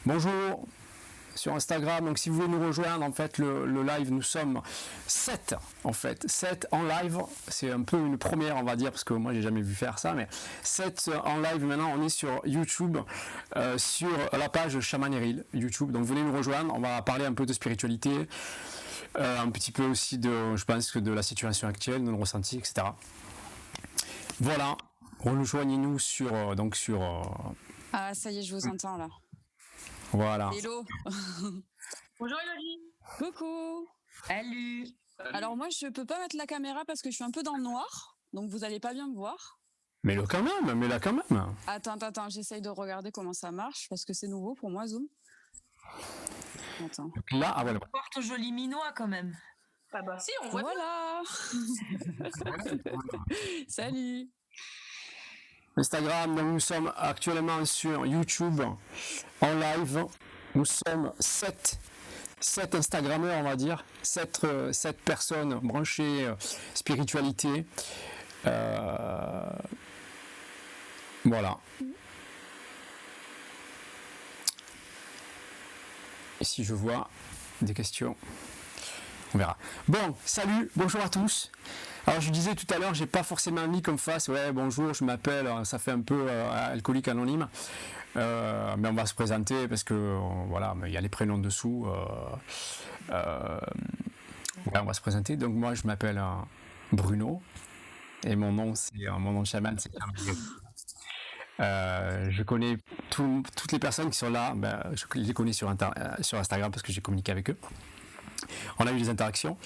Bonjour sur Instagram. Donc si vous voulez nous rejoindre, en fait, le live, nous sommes 7 en fait. 7 en live. C'est un peu une première, on va dire, parce que moi j'ai jamais vu faire ça, mais 7 en live maintenant. On est sur YouTube, sur la page Shaman Eril YouTube. Donc venez nous rejoindre. On va parler un peu de spiritualité, un petit peu aussi de, je pense, que de la situation actuelle, de nos ressentis, etc. Voilà. Rejoignez-nous sur Ah, ça y est, je vous entends là. Voilà. Hello. Bonjour Elodie. Coucou. Salut. Alors moi, je peux pas mettre la caméra parce que je suis un peu dans le noir, donc vous allez pas bien me voir. Mets-le quand même, mets-la quand même. Attends, j'essaye de regarder comment ça marche parce que c'est nouveau pour moi, Zoom. Attends. Donc là, ah voilà. Porte joli minois quand même. Ah bah si, on voit Voilà. Salut. Instagram, donc nous sommes actuellement sur YouTube en live. Nous sommes 7 Instagrammeurs, on va dire, 7 personnes branchées spiritualité. Voilà. Ici, je vois des questions. On verra. Bon, salut, bonjour à tous. Alors je disais tout à l'heure, j'ai pas forcément mis comme face, ouais bonjour, je m'appelle, ça fait un peu alcoolique anonyme, mais on va se présenter parce que voilà, il y a les prénoms dessous. Ouais, on va se présenter. Donc moi je m'appelle Bruno et mon nom de chaman c'est Camille. Je connais toutes les personnes qui sont là, je les connais sur Instagram parce que j'ai communiqué avec eux. On a eu des interactions.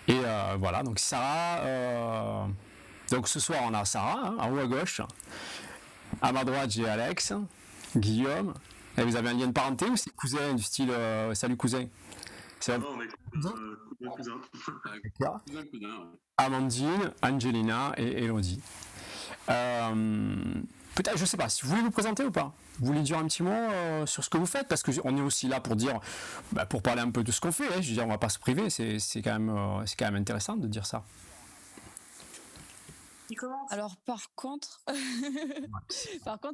Et voilà, donc Sarah, donc ce soir on a Sarah, en haut à gauche. À ma droite j'ai Alex, Guillaume. Et vous avez un lien de parenté ou c'est cousin du style salut cousin? Non, on est cousin. Amandine, Angelina et Elodie. Peut-être, je sais pas, si vous voulez vous présenter ou pas? Vous voulez dire un petit mot sur ce que vous faites? Parce qu'on est aussi là pour dire, pour parler un peu de ce qu'on fait. Hein. Je veux dire, on va pas se priver, c'est quand même intéressant de dire ça. Alors par contre,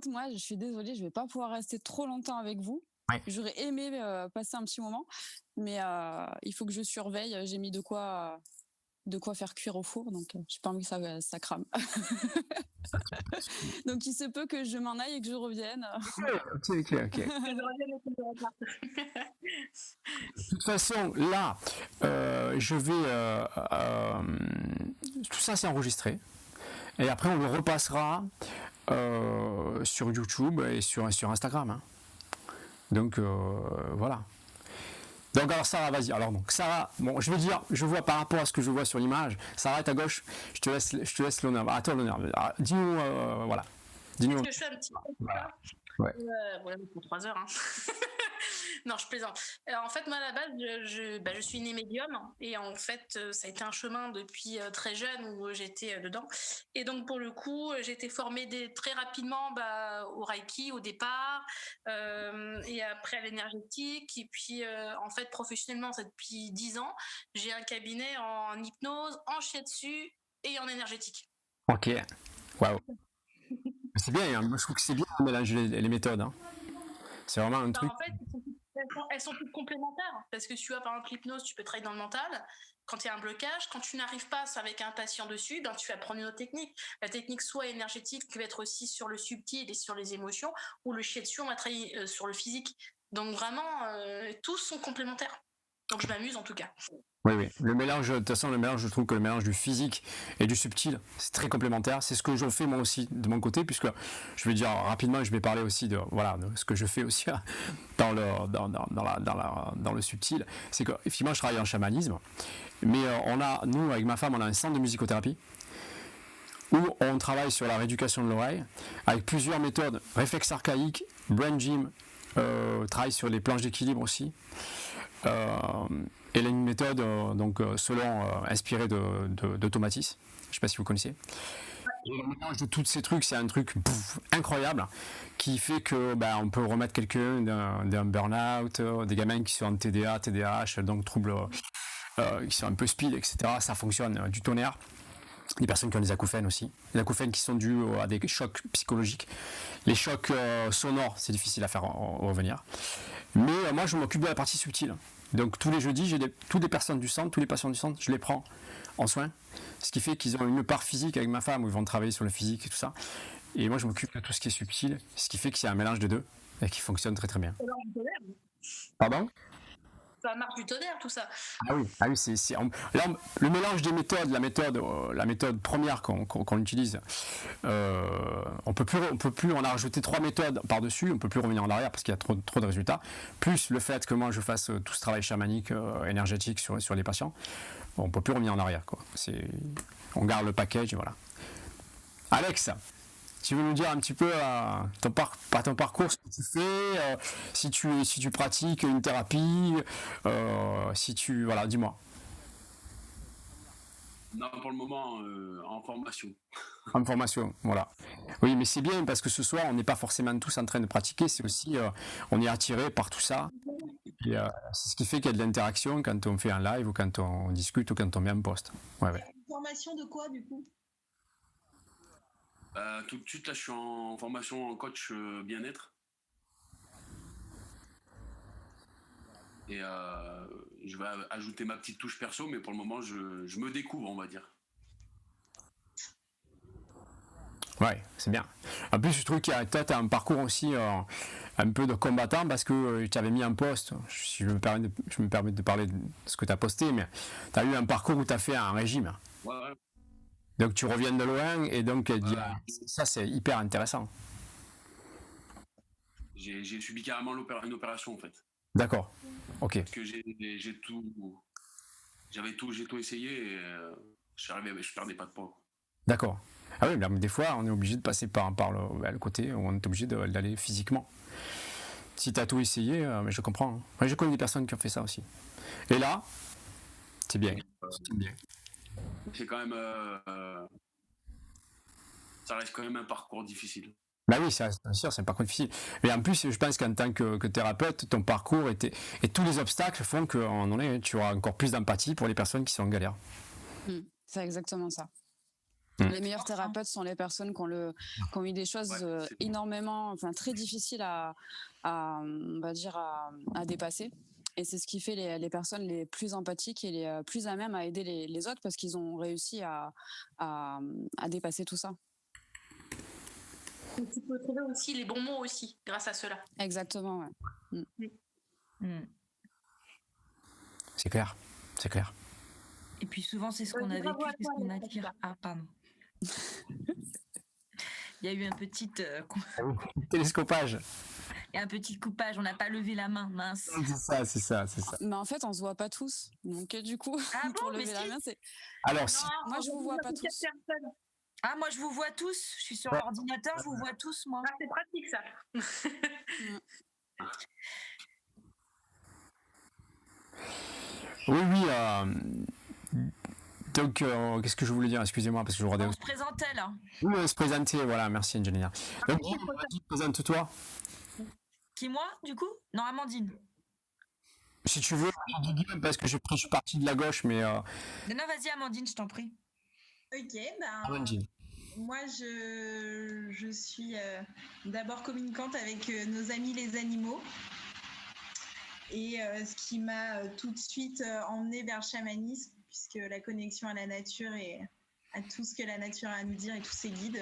moi, je suis désolée, je vais pas pouvoir rester trop longtemps avec vous. Ouais. J'aurais aimé passer un petit moment, mais il faut que je surveille. J'ai mis de quoi faire cuire au four, donc j'ai pas envie que ça crame. Donc il se peut que je m'en aille et que je revienne. Ok. De toute façon, là, je vais... tout ça, c'est enregistré. Et après, on le repassera sur YouTube et sur Instagram. Hein. Donc, voilà. Donc, alors, Sarah, vas-y. Alors, donc, Sarah, bon, je vais dire, je vois par rapport à ce que je vois sur l'image, Sarah est à gauche, je te laisse l'honneur. À toi l'honneur. Dis-nous, voilà. Dis-nous. Est-ce que je fais un petit peu voilà. Ouais. Voilà, pour 3 heures. Hein. Non, je plaisante. En fait, moi, à la base, je suis née médium. Et en fait, ça a été un chemin depuis très jeune où j'étais dedans. Et donc, pour le coup, j'ai été formée très rapidement au Reiki au départ. Et après à l'énergétique. Et puis, en fait, professionnellement, c'est depuis 10 ans. J'ai un cabinet en hypnose, en shiatsu et en énergétique. Ok. Waouh. C'est bien, hein. Moi, je trouve que c'est bien de mélanger les méthodes. Hein. C'est vraiment un truc. En fait, elles sont toutes complémentaires. Parce que tu vois, par exemple, l'hypnose, tu peux travailler dans le mental. Quand il y a un blocage, quand tu n'arrives pas avec un patient dessus, tu vas prendre une autre technique. La technique soit énergétique, qui va être aussi sur le subtil et sur les émotions, ou le shiatsu, on va travailler sur le physique. Donc vraiment, tous sont complémentaires. Donc je m'amuse en tout cas. Oui. Le mélange, de toute façon, je trouve que le mélange du physique et du subtil, c'est très complémentaire. C'est ce que je fais moi aussi de mon côté, puisque je vais dire rapidement, je vais parler aussi de ce que je fais aussi dans le subtil. C'est qu'effectivement, je travaille en chamanisme, mais nous, avec ma femme, on a un centre de musicothérapie où on travaille sur la rééducation de l'oreille avec plusieurs méthodes, réflexe archaïque, brain gym, travaille sur les planches d'équilibre aussi. Elle a une méthode inspirée de Tomatis. Je ne sais pas si vous connaissez. Et le mélange de tous ces trucs, c'est un truc incroyable qui fait que on peut remettre quelqu'un d'un burn-out, des gamins qui sont en TDA, TDAH, donc troubles qui sont un peu speed, etc. Ça fonctionne du tonnerre. Des personnes qui ont des acouphènes aussi. Les acouphènes qui sont dus à des chocs psychologiques. Les chocs sonores, c'est difficile à faire revenir. Mais moi, je m'occupe de la partie subtile. Donc tous les jeudis, toutes les personnes du centre, tous les patients du centre, je les prends en soin. Ce qui fait qu'ils ont une part physique avec ma femme où ils vont travailler sur le physique et tout ça. Et moi, je m'occupe de tout ce qui est subtil, ce qui fait que c'est un mélange de deux et qui fonctionne très très bien. Pardon ? Ça marche du tonnerre, tout ça. Ah oui, là, le mélange des méthodes, la méthode première qu'on utilise, on peut plus, on a rajouté 3 méthodes par-dessus, on peut plus revenir en arrière parce qu'il y a trop de résultats. Plus le fait que moi je fasse tout ce travail chamanique, énergétique sur les patients, on peut plus revenir en arrière, quoi. On garde le package et voilà. Alex, tu veux nous dire un petit peu ton parcours, ce que tu fais, si tu pratiques une thérapie, voilà, dis-moi. Non, pour le moment, en formation. En formation, voilà. Oui, mais c'est bien parce que ce soir, on n'est pas forcément tous en train de pratiquer, c'est aussi, on est attiré par tout ça. Et, c'est ce qui fait qu'il y a de l'interaction quand on fait un live ou quand on discute ou quand on met un post. Ouais. Une formation de quoi, du coup ? Tout de suite, là, je suis en formation en coach bien-être. Et je vais ajouter ma petite touche perso, mais pour le moment, je me découvre, on va dire. Ouais, c'est bien. En plus, je trouve qu'il y a peut-être un parcours aussi un peu de combattant parce que tu avais mis un post, je me permets de parler de ce que tu as posté, mais tu as eu un parcours où tu as fait un régime. Ouais. Donc tu reviens de loin et donc ça c'est hyper intéressant. J'ai subi carrément une opération en fait. D'accord. Ok. Parce que j'ai tout essayé et je perdais pas de poids. D'accord. Ah oui, mais des fois on est obligé de passer par le côté où on est obligé d'aller physiquement. Si tu as tout essayé, mais je comprends. Moi, je connais des personnes qui ont fait ça aussi. Et là, c'est bien. C'est bien. C'est quand même ça reste quand même un parcours difficile. Bah oui, c'est sûr, c'est un parcours difficile. Mais en plus, je pense qu'en tant que thérapeute, ton parcours et tous les obstacles font qu'à un moment donné, tu auras encore plus d'empathie pour les personnes qui sont en galère. C'est exactement ça. Les meilleurs thérapeutes sont les personnes qui ont eu des choses très difficiles on va dire à dépasser. Et c'est ce qui fait les personnes les plus empathiques et les plus à même à aider les autres parce qu'ils ont réussi à dépasser tout ça. Et tu peux trouver aussi les bons mots aussi grâce à cela. Exactement, ouais. C'est clair, c'est clair. Et puis souvent, c'est ce qu'on a vécu, c'est ce qu'on attire. Ah, pardon. Il y a eu un petit télescopage. Il y a un petit coupage, on n'a pas levé la main, mince. C'est ça. Mais en fait, on se voit pas tous. Donc du coup, pour lever la main, c'est... Alors, moi, je vous vois pas tous. Ah, moi, je vous vois tous. Je suis sur l'ordinateur, je vous vois tous, moi. Ah, c'est pratique, ça. Oui. Donc, qu'est-ce que je voulais dire ? Excusez-moi, parce que je regardais... On se présentait, là. Oui, on se présentait, voilà, merci Angelina. Donc, présente-toi. Qui, moi, du coup ? Non, Amandine. Si tu veux, parce que je suis parti de la gauche, mais... Non, vas-y, Amandine, je t'en prie. Ok, Amandine. Moi, je suis d'abord communicante avec nos amis les animaux. Et ce qui m'a tout de suite emmenée vers le chamanisme, puisque la connexion à la nature et à tout ce que la nature a à nous dire et tous ses guides.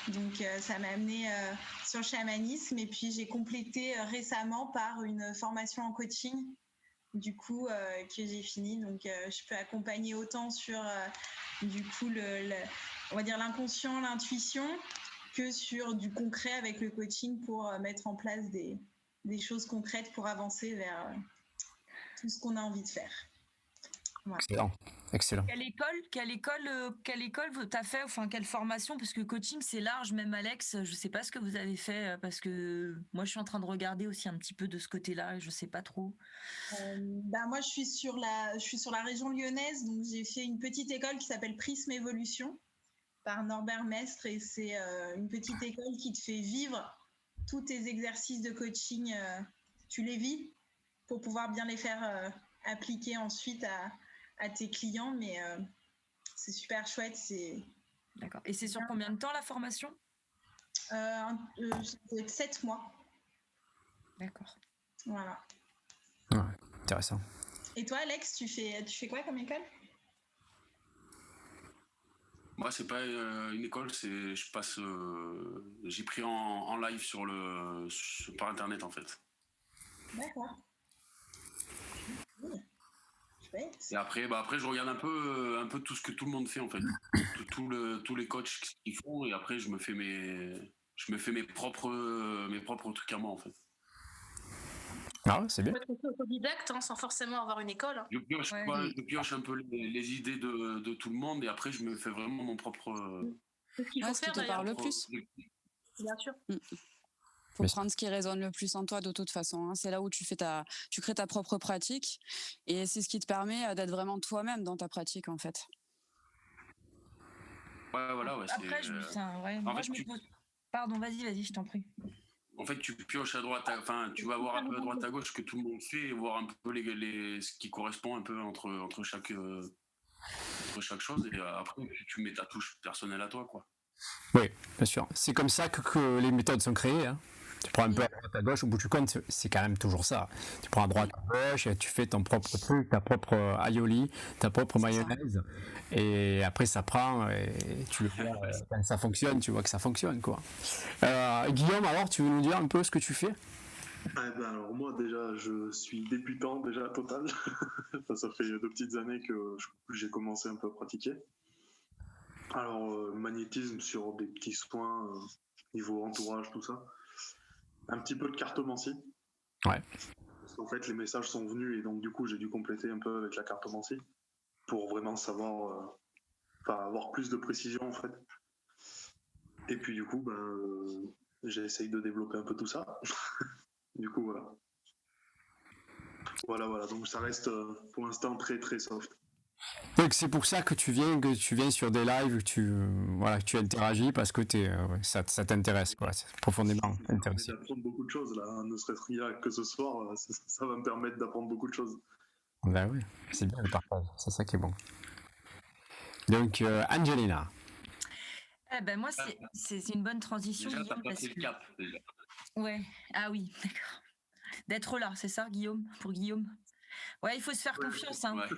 Donc ça m'a amenée sur le chamanisme. Et puis j'ai complété récemment par une formation en coaching, du coup, que j'ai fini. Donc je peux accompagner autant sur du coup on va dire l'inconscient, l'intuition, que sur du concret avec le coaching pour mettre en place des choses concrètes pour avancer vers tout ce qu'on a envie de faire. Voilà. Excellent. Quelle école t'as fait, enfin quelle formation, parce que coaching c'est large, même Alex, je sais pas ce que vous avez fait, parce que moi je suis en train de regarder aussi un petit peu de ce côté-là et je sais pas trop. Moi je suis sur la région lyonnaise, donc j'ai fait une petite école qui s'appelle Prisme Évolution par Norbert Mestre, et c'est une petite école qui te fait vivre tous tes exercices de coaching, tu les vis pour pouvoir bien les faire appliquer ensuite à tes clients, mais c'est super chouette. D'accord. Et c'est sur combien de temps la formation ? Ça doit être 7 mois. D'accord. Voilà. Ouais, intéressant. Et toi, Alex, tu fais quoi comme école? Moi, c'est pas une école, j'ai pris en live par internet en fait. D'accord. Et après, je regarde un peu tout ce que tout le monde fait en fait, tous les coachs qu'ils font, et après je me fais mes propres trucs à moi en fait. Ah ouais, c'est bien. Faut être autodidacte, hein, sans forcément avoir une école. Hein. Je pioche un peu les idées de tout le monde, et après je me fais vraiment mon propre. C'est ce qu'il faut Ce qui faire te d'ailleurs. parle le plus. Bien sûr. Faut prendre ce qui résonne le plus en toi de toute façon. Hein. C'est là où tu crées ta propre pratique, et c'est ce qui te permet d'être vraiment toi-même dans ta pratique en fait. Ouais, voilà. Ouais, Après, Pardon, vas-y, je t'en prie. En fait, tu pioches à droite, tu vas voir un peu à droite à gauche ce que tout le monde fait, et voir un peu ce qui correspond un peu entre chaque chose, et après tu mets ta touche personnelle à toi, quoi. Oui, bien sûr. C'est comme ça que les méthodes sont créées. Hein. Tu prends un peu à droite à gauche, au bout du compte, c'est quand même toujours ça. Tu prends à droite à gauche et tu fais ton propre truc, ta propre aioli, ta propre mayonnaise, et après ça prend et tu le vois quand ça fonctionne, tu vois que ça fonctionne, quoi. Guillaume, alors tu veux nous dire un peu ce que tu fais? Alors moi déjà je suis débutant déjà total. Ça fait 2 petites années que j'ai commencé un peu à pratiquer. Alors magnétisme sur des petits soins niveau entourage, tout ça. Un petit peu de cartomancie. Ouais. Parce qu'en fait les messages sont venus, et donc du coup j'ai dû compléter un peu avec la cartomancie pour vraiment savoir, avoir plus de précision en fait. Et puis du coup j'essaye de développer un peu tout ça. Du coup voilà, donc ça reste pour l'instant très très soft. Donc c'est pour ça que tu viens sur des lives, que tu interagis, parce que ça t'intéresse, quoi. C'est profondément intéressant. J'apprends beaucoup de choses là, ne serait-ce que ce soir, ça va me permettre d'apprendre beaucoup de choses. Ben oui, c'est bien le partage, c'est ça qui est bon. Donc Angelina. Moi c'est une bonne transition, Déjà, Guillaume, t'as passé le cap déjà. Ouais, ah oui, d'accord. D'être là, c'est ça, Guillaume, pour Guillaume. Ouais, il faut se faire confiance, hein. Ouais.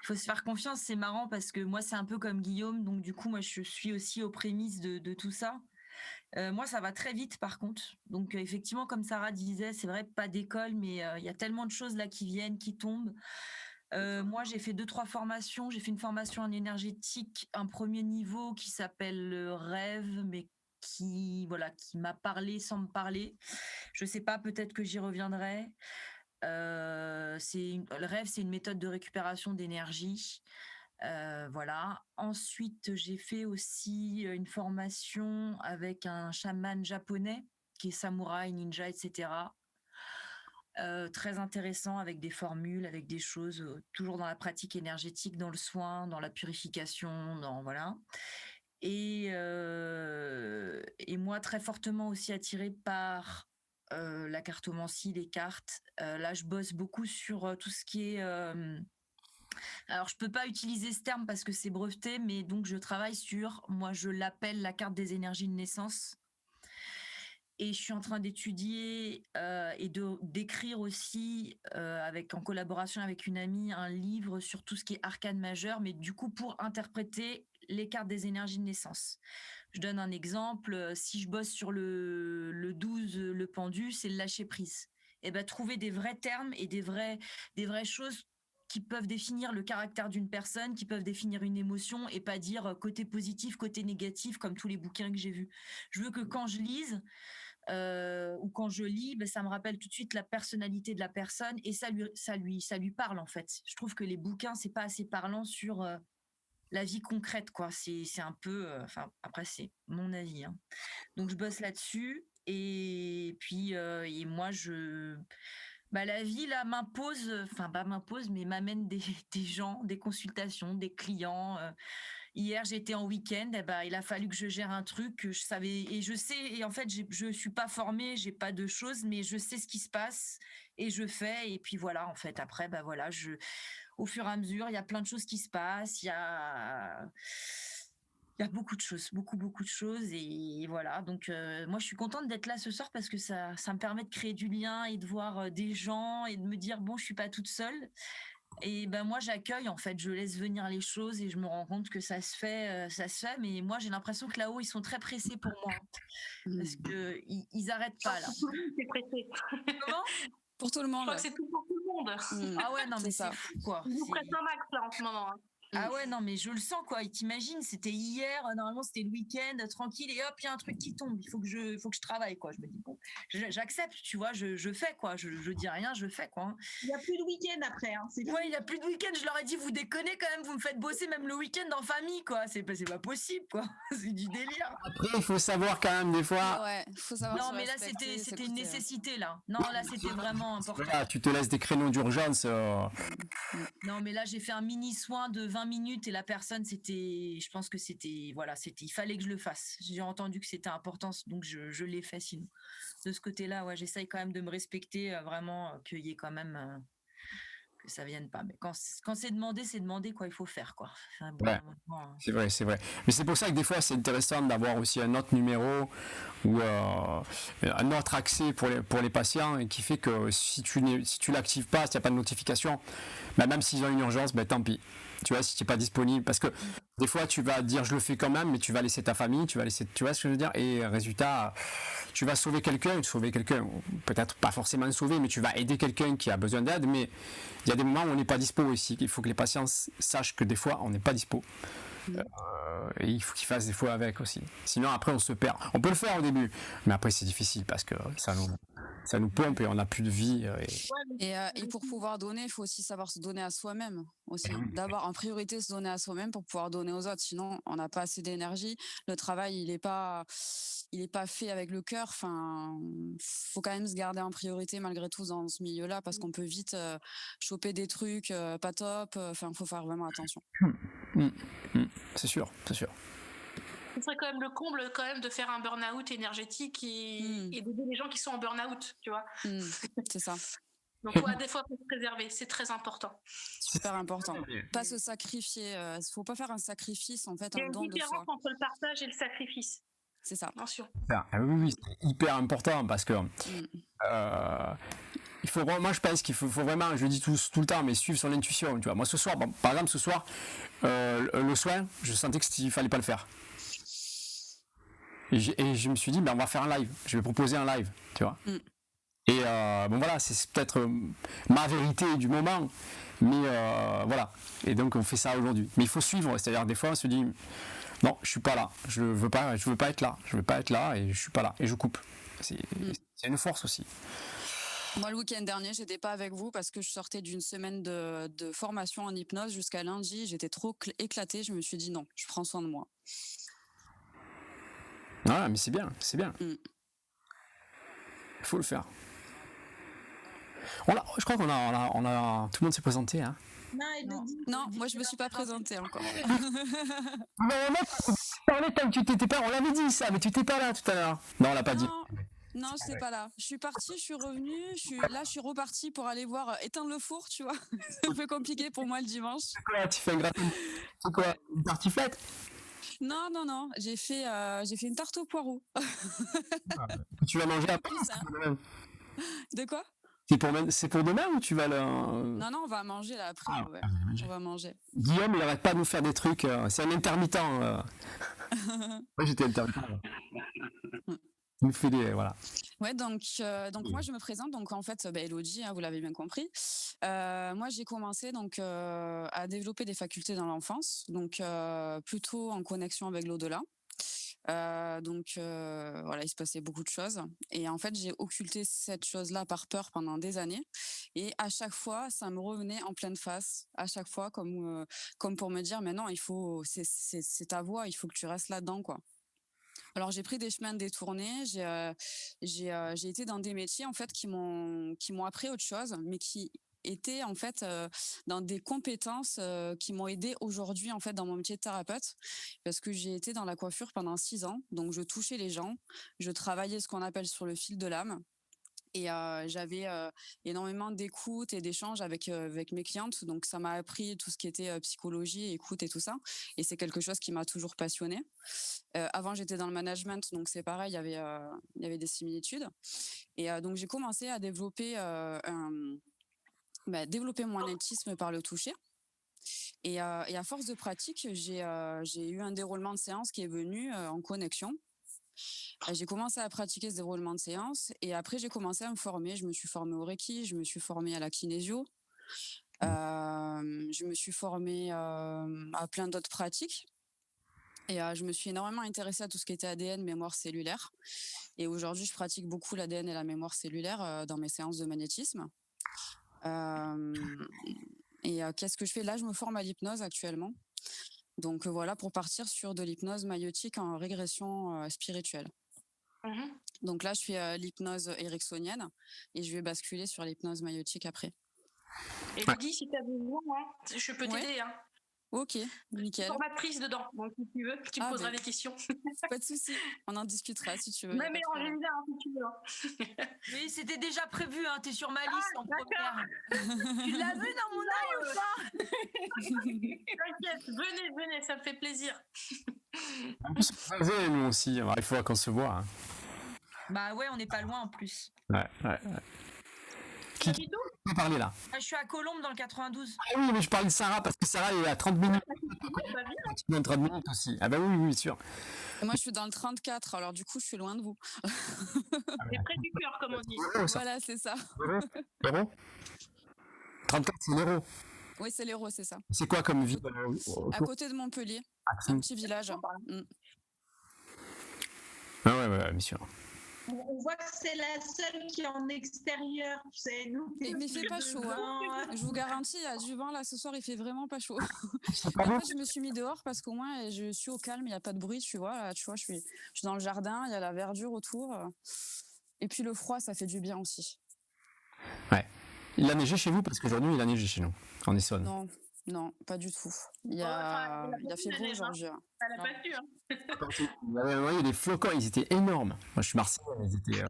Il faut se faire confiance, c'est marrant parce que moi c'est un peu comme Guillaume, donc du coup moi je suis aussi aux prémices de tout ça. Moi ça va très vite par contre, donc effectivement comme Sarah disait, c'est vrai pas d'école, mais il y a tellement de choses là qui viennent, qui tombent. Moi j'ai fait 2-3 formations, j'ai fait une formation en énergétique, un premier niveau qui s'appelle le rêve, mais qui m'a parlé sans me parler. Je sais pas, peut-être que j'y reviendrai. Le rêve, c'est une méthode de récupération d'énergie. Voilà. Ensuite, j'ai fait aussi une formation avec un chaman japonais qui est samouraï, ninja, etc. Très intéressant, avec des formules, avec des choses, toujours dans la pratique énergétique, dans le soin, dans la purification, voilà. Et moi, très fortement aussi attirée par la cartomancie, les cartes. Là, je bosse beaucoup sur tout ce qui est... alors, je peux pas utiliser ce terme parce que c'est breveté, mais donc je travaille moi je l'appelle la carte des énergies de naissance. Et je suis en train d'étudier et d'écrire aussi, en collaboration avec une amie, un livre sur tout ce qui est arcane majeur, mais du coup pour interpréter les cartes des énergies de naissance. Je donne un exemple. Si je bosse sur le 12, le pendu, c'est le lâcher prise. Et trouver des vrais termes et des vraies choses qui peuvent définir le caractère d'une personne, qui peuvent définir une émotion, et pas dire côté positif, côté négatif, comme tous les bouquins que j'ai vus. Je veux que quand je lise ou quand je lis, ça me rappelle tout de suite la personnalité de la personne, et ça lui parle en fait. Je trouve que les bouquins, c'est pas assez parlant sur la vie concrète, quoi. C'est un peu, après c'est mon avis, hein. Donc je bosse là-dessus, et puis et moi la vie là m'impose, pas m'impose, mais m'amène des gens, des consultations, des clients. Hier, j'étais en week-end, il a fallu que je gère un truc que je savais, et je sais, et en fait, je suis pas formée, j'ai pas de choses, mais je sais ce qui se passe et je fais, et puis voilà, en fait, après, au fur et à mesure, il y a plein de choses qui se passent, Il y a beaucoup de choses, beaucoup de choses et voilà. Donc moi, je suis contente d'être là ce soir parce que ça me permet de créer du lien et de voir des gens et de me dire bon, je suis pas toute seule. Et ben moi, j'accueille en fait, je laisse venir les choses et je me rends compte que ça se fait. Mais moi, j'ai l'impression que là-haut, ils sont très pressés pour moi parce que ils arrêtent pas là. Tout le monde est pressé. Comment? Pour tout le Je monde. crois que c'est tout pour tout le monde. Ah ouais, non mais ça. c'est fou quoi. Ils nous pressent un max là en ce moment. Hein. Ah ouais, non, mais je le sens, quoi. Et t'imagines, c'était hier, normalement, c'était le week-end, tranquille, et hop, il y a un truc qui tombe. Il faut que je travaille, quoi. Je me dis, bon, j'accepte, tu vois, je fais, quoi. Je dis rien, je fais, quoi. Il n'y a plus de week-end après. Hein. Ouais, il n'y a plus de week-end. Je leur ai dit, vous déconnez quand même, vous me faites bosser même le week-end en famille, quoi. C'est pas possible, quoi. C'est du délire. Après, il faut savoir quand même des fois. Ouais, faut savoir. Non, se mais là, respecter, c'était une s'écouter, nécessité, là. Non, là, c'était vraiment important. Voilà, tu te laisses des créneaux d'urgence. Non, mais là, j'ai fait un mini soin de 20 minutes et la personne, je pense que il fallait que je le fasse. J'ai entendu que c'était important, donc je l'ai fait sinon. De ce côté-là, ouais, j'essaye quand même de me respecter, vraiment, qu'il y ait quand même, que ça vienne pas. Mais quand c'est demandé, quoi, il faut faire, quoi. Enfin, bon, Ouais. C'est vrai. Mais c'est pour ça que des fois, c'est intéressant d'avoir aussi un autre numéro ou un autre accès pour les patients et qui fait que si tu l'actives pas, s'il n'y a pas de notification, bah, même s'ils ont une urgence, bah, tant pis. Tu vois, si tu n'es pas disponible, parce que des fois, tu vas dire je le fais quand même, mais tu vas laisser ta famille, tu vois ce que je veux dire, et résultat, tu vas sauver quelqu'un, peut-être pas forcément sauver, mais tu vas aider quelqu'un qui a besoin d'aide, mais il y a des moments où on n'est pas dispo aussi. Il faut que les patients sachent que des fois, on n'est pas dispo. Et il faut qu'ils fassent des fois avec aussi. Sinon, après, on se perd. On peut le faire au début, mais après, c'est difficile parce que ça nous pompe et on n'a plus de vie. Et pour pouvoir donner, il faut aussi savoir se donner à soi-même aussi. D'avoir en priorité se donner à soi-même pour pouvoir donner aux autres. Sinon, on n'a pas assez d'énergie. Le travail, il est pas fait avec le cœur. Enfin, faut quand même se garder en priorité malgré tout dans ce milieu-là parce qu'on peut vite choper des trucs pas top. Enfin, faut faire vraiment attention. C'est sûr. Ce serait quand même le comble quand même de faire un burn-out énergétique et d'aider les gens qui sont en burn-out, tu vois. C'est ça. Donc ouais, des fois, il faut se préserver, c'est très important. Super important. Pas se sacrifier. Faut pas faire un sacrifice en fait, Il y a un une don de soi. différence entre le partage et le sacrifice. C'est ça. Attention. Oui, c'est hyper important parce que moi je pense qu'il faut vraiment, je le dis tout le temps, mais suivre son intuition. Tu vois, moi ce soir, par exemple ce soir, le soin, je sentais qu'il fallait pas le faire. Et je me suis dit, on va faire un live. Je vais proposer un live, tu vois. Et bon voilà, c'est peut-être ma vérité du moment, mais voilà. Et donc on fait ça aujourd'hui. Mais il faut suivre, c'est-à-dire des fois on se dit, non, je suis pas là, je veux pas être là, et je suis pas là, et je coupe. C'est une force aussi. Moi, le week-end dernier, j'étais pas avec vous parce que je sortais d'une semaine de formation en hypnose jusqu'à lundi. J'étais trop éclatée. Je me suis dit non, je prends soin de moi. Ah, mais c'est bien. Il faut le faire. Je crois qu'on a tout le monde s'est présenté, hein. Non, moi je me suis pas présentée encore. On l'avait dit ça, mais tu t'es pas là tout à l'heure. Non, on l'a pas dit. Non, je n'étais pas là. Je suis partie, je suis revenue, je suis repartie pour aller voir éteindre le four, tu vois. C'est un peu compliqué pour moi le dimanche. C'est quoi, tu fais un gratin? C'est quoi, une tartiflette? Non, j'ai fait une tarte au poireau. Tu vas manger après? De quoi? C'est pour demain ou tu vas le... Non, on va manger là après. Ouais. On va manger. Guillaume, il arrête pas de nous faire des trucs. C'est un intermittent. Moi, j'étais intermittent. Il nous fait des... Voilà. Ouais, donc moi, je me présente. Donc, en fait, Elodie, hein, vous l'avez bien compris. Moi, j'ai commencé donc à développer des facultés dans l'enfance. Donc, plutôt en connexion avec l'au-delà. Voilà, il se passait beaucoup de choses et en fait j'ai occulté cette chose-là par peur pendant des années et à chaque fois ça me revenait en pleine face, à chaque fois comme pour me dire mais non, c'est ta voie, il faut que tu restes là-dedans quoi. Alors j'ai pris des chemins détournés, j'ai été dans des métiers en fait qui m'ont appris autre chose mais qui étaient en fait dans des compétences qui m'ont aidé aujourd'hui en fait dans mon métier de thérapeute parce que j'ai été dans la coiffure pendant 6 ans, donc je touchais les gens, je travaillais ce qu'on appelle sur le fil de l'âme Et j'avais énormément d'écoute et d'échanges avec mes clientes. Donc, ça m'a appris tout ce qui était psychologie, écoute et tout ça. Et c'est quelque chose qui m'a toujours passionnée. Avant, j'étais dans le management, donc c'est pareil, il y avait des similitudes. Et donc, j'ai commencé à développer mon magnétisme par le toucher. Et à force de pratique, j'ai eu un déroulement de séance qui est venu en connexion. J'ai commencé à pratiquer ce déroulement de séance et après j'ai commencé à me former. Je me suis formée au Reiki, je me suis formée à la kinésio, je me suis formée à plein d'autres pratiques et je me suis énormément intéressée à tout ce qui était ADN, mémoire cellulaire. Et aujourd'hui, je pratique beaucoup l'ADN et la mémoire cellulaire dans mes séances de magnétisme. Qu'est-ce que je fais là? Je me forme à l'hypnose actuellement. Donc voilà, pour partir sur de l'hypnose maïotique en régression spirituelle. Donc là, je fais l'hypnose ericksonienne et je vais basculer sur l'hypnose maïotique après. Et Lydie, si tu as besoin, je peux t'aider. Hein. Ok, nickel. Je suis formatrice dedans, donc si tu veux, tu me poseras des questions. Pas de souci, on en discutera si tu veux. Mais en général, si tu veux. Oui, c'était déjà prévu, hein, t'es sur ma liste en première. Tu l'as vu dans mon œil ou pas? T'inquiète, venez, ça me fait plaisir. Nous aussi, il faudra qu'on se voit. Hein. Bah ouais, on n'est pas loin en plus. Ouais. Qui peut parler là? Je suis à Colombes dans le 92. Ah oui, mais je parle de Sarah parce que Sarah est à 30 minutes. Dans 30 minutes aussi. Ah bah oui, sûr. Et moi, je suis dans le 34, alors du coup, je suis loin de vous. C'est près du cœur, comme on dit. Voilà, c'est ça. L'Hérault 34, c'est l'Hérault. Oui, c'est l'Hérault, c'est ça. C'est quoi comme ville? À côté de Montpellier, un petit village. Ah ouais, bien sûr. On voit que c'est la seule qui est en extérieur, tu sais, nous. Mais il fait pas chaud, hein. Je vous garantis, il y a du vent là ce soir, il fait vraiment pas chaud. En fait, je me suis mis dehors parce qu'au moins je suis au calme, il n'y a pas de bruit, tu vois, je suis dans le jardin, il y a la verdure autour. Et puis le froid, ça fait du bien aussi. Ouais. Il a neigé chez vous parce qu'aujourd'hui il a neigé chez nous, en Essonne. Non, pas du tout. Il a fait beau aujourd'hui. Elle a pas su, hein. Il y a des flocons, ils étaient énormes. Moi, je suis marseillais, ils étaient...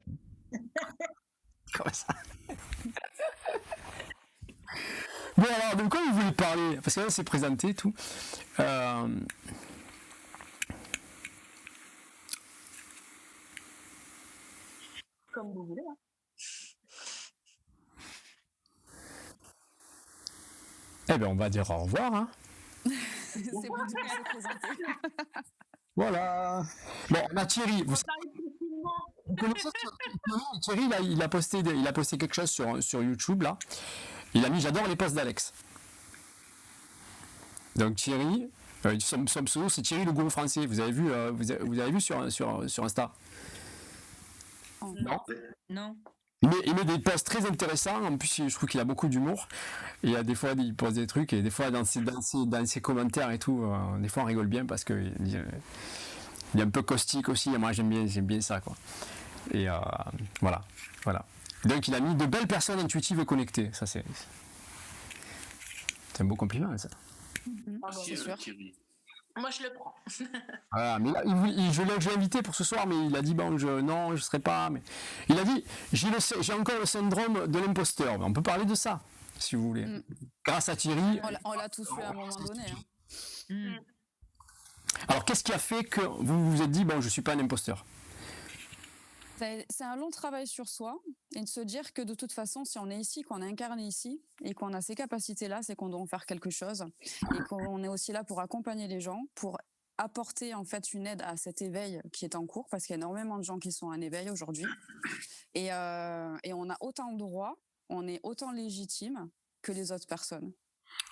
Comme ça. Bon, alors, de quoi vous voulez parler? Parce que là, c'est présenté, tout. Comme vous voulez, hein. Eh bien, on va dire au revoir, hein. C'est bon, du coup, c'est présenté. Voilà. Bon, on a Thierry. Vous connaissez Thierry, là, il a posté quelque chose sur YouTube, là. Il a mis « J'adore les posts d'Alex ». Donc Thierry, son pseudo, c'est Thierry le gourou français. Vous avez vu sur Insta? Non. Il met des posts très intéressants. En plus, je trouve qu'il a beaucoup d'humour. Et des fois, il pose des trucs. Et des fois, dans ses commentaires et tout, des fois, on rigole bien parce qu'il est un peu caustique aussi. Et moi, j'aime bien ça, quoi. Et voilà. Donc, il a mis de belles personnes intuitives et connectées. Ça, c'est un beau compliment, ça. C'est sûr. Moi, je le prends. Voilà, mais là, je l'ai invité pour ce soir, mais il a dit bon, je ne serai pas. Mais il a dit j'ai encore le syndrome de l'imposteur. Mais on peut parler de ça, si vous voulez. Grâce à Thierry. On l'a tous eu à un moment donné. Hein. Alors, qu'est-ce qui a fait que vous vous êtes dit bon, je suis pas un imposteur? C'est un long travail sur soi et de se dire que de toute façon, si on est ici, qu'on est incarné ici et qu'on a ces capacités-là, c'est qu'on doit en faire quelque chose et qu'on est aussi là pour accompagner les gens, pour apporter en fait une aide à cet éveil qui est en cours parce qu'il y a énormément de gens qui sont en éveil aujourd'hui et on a autant de droits, on est autant légitime que les autres personnes.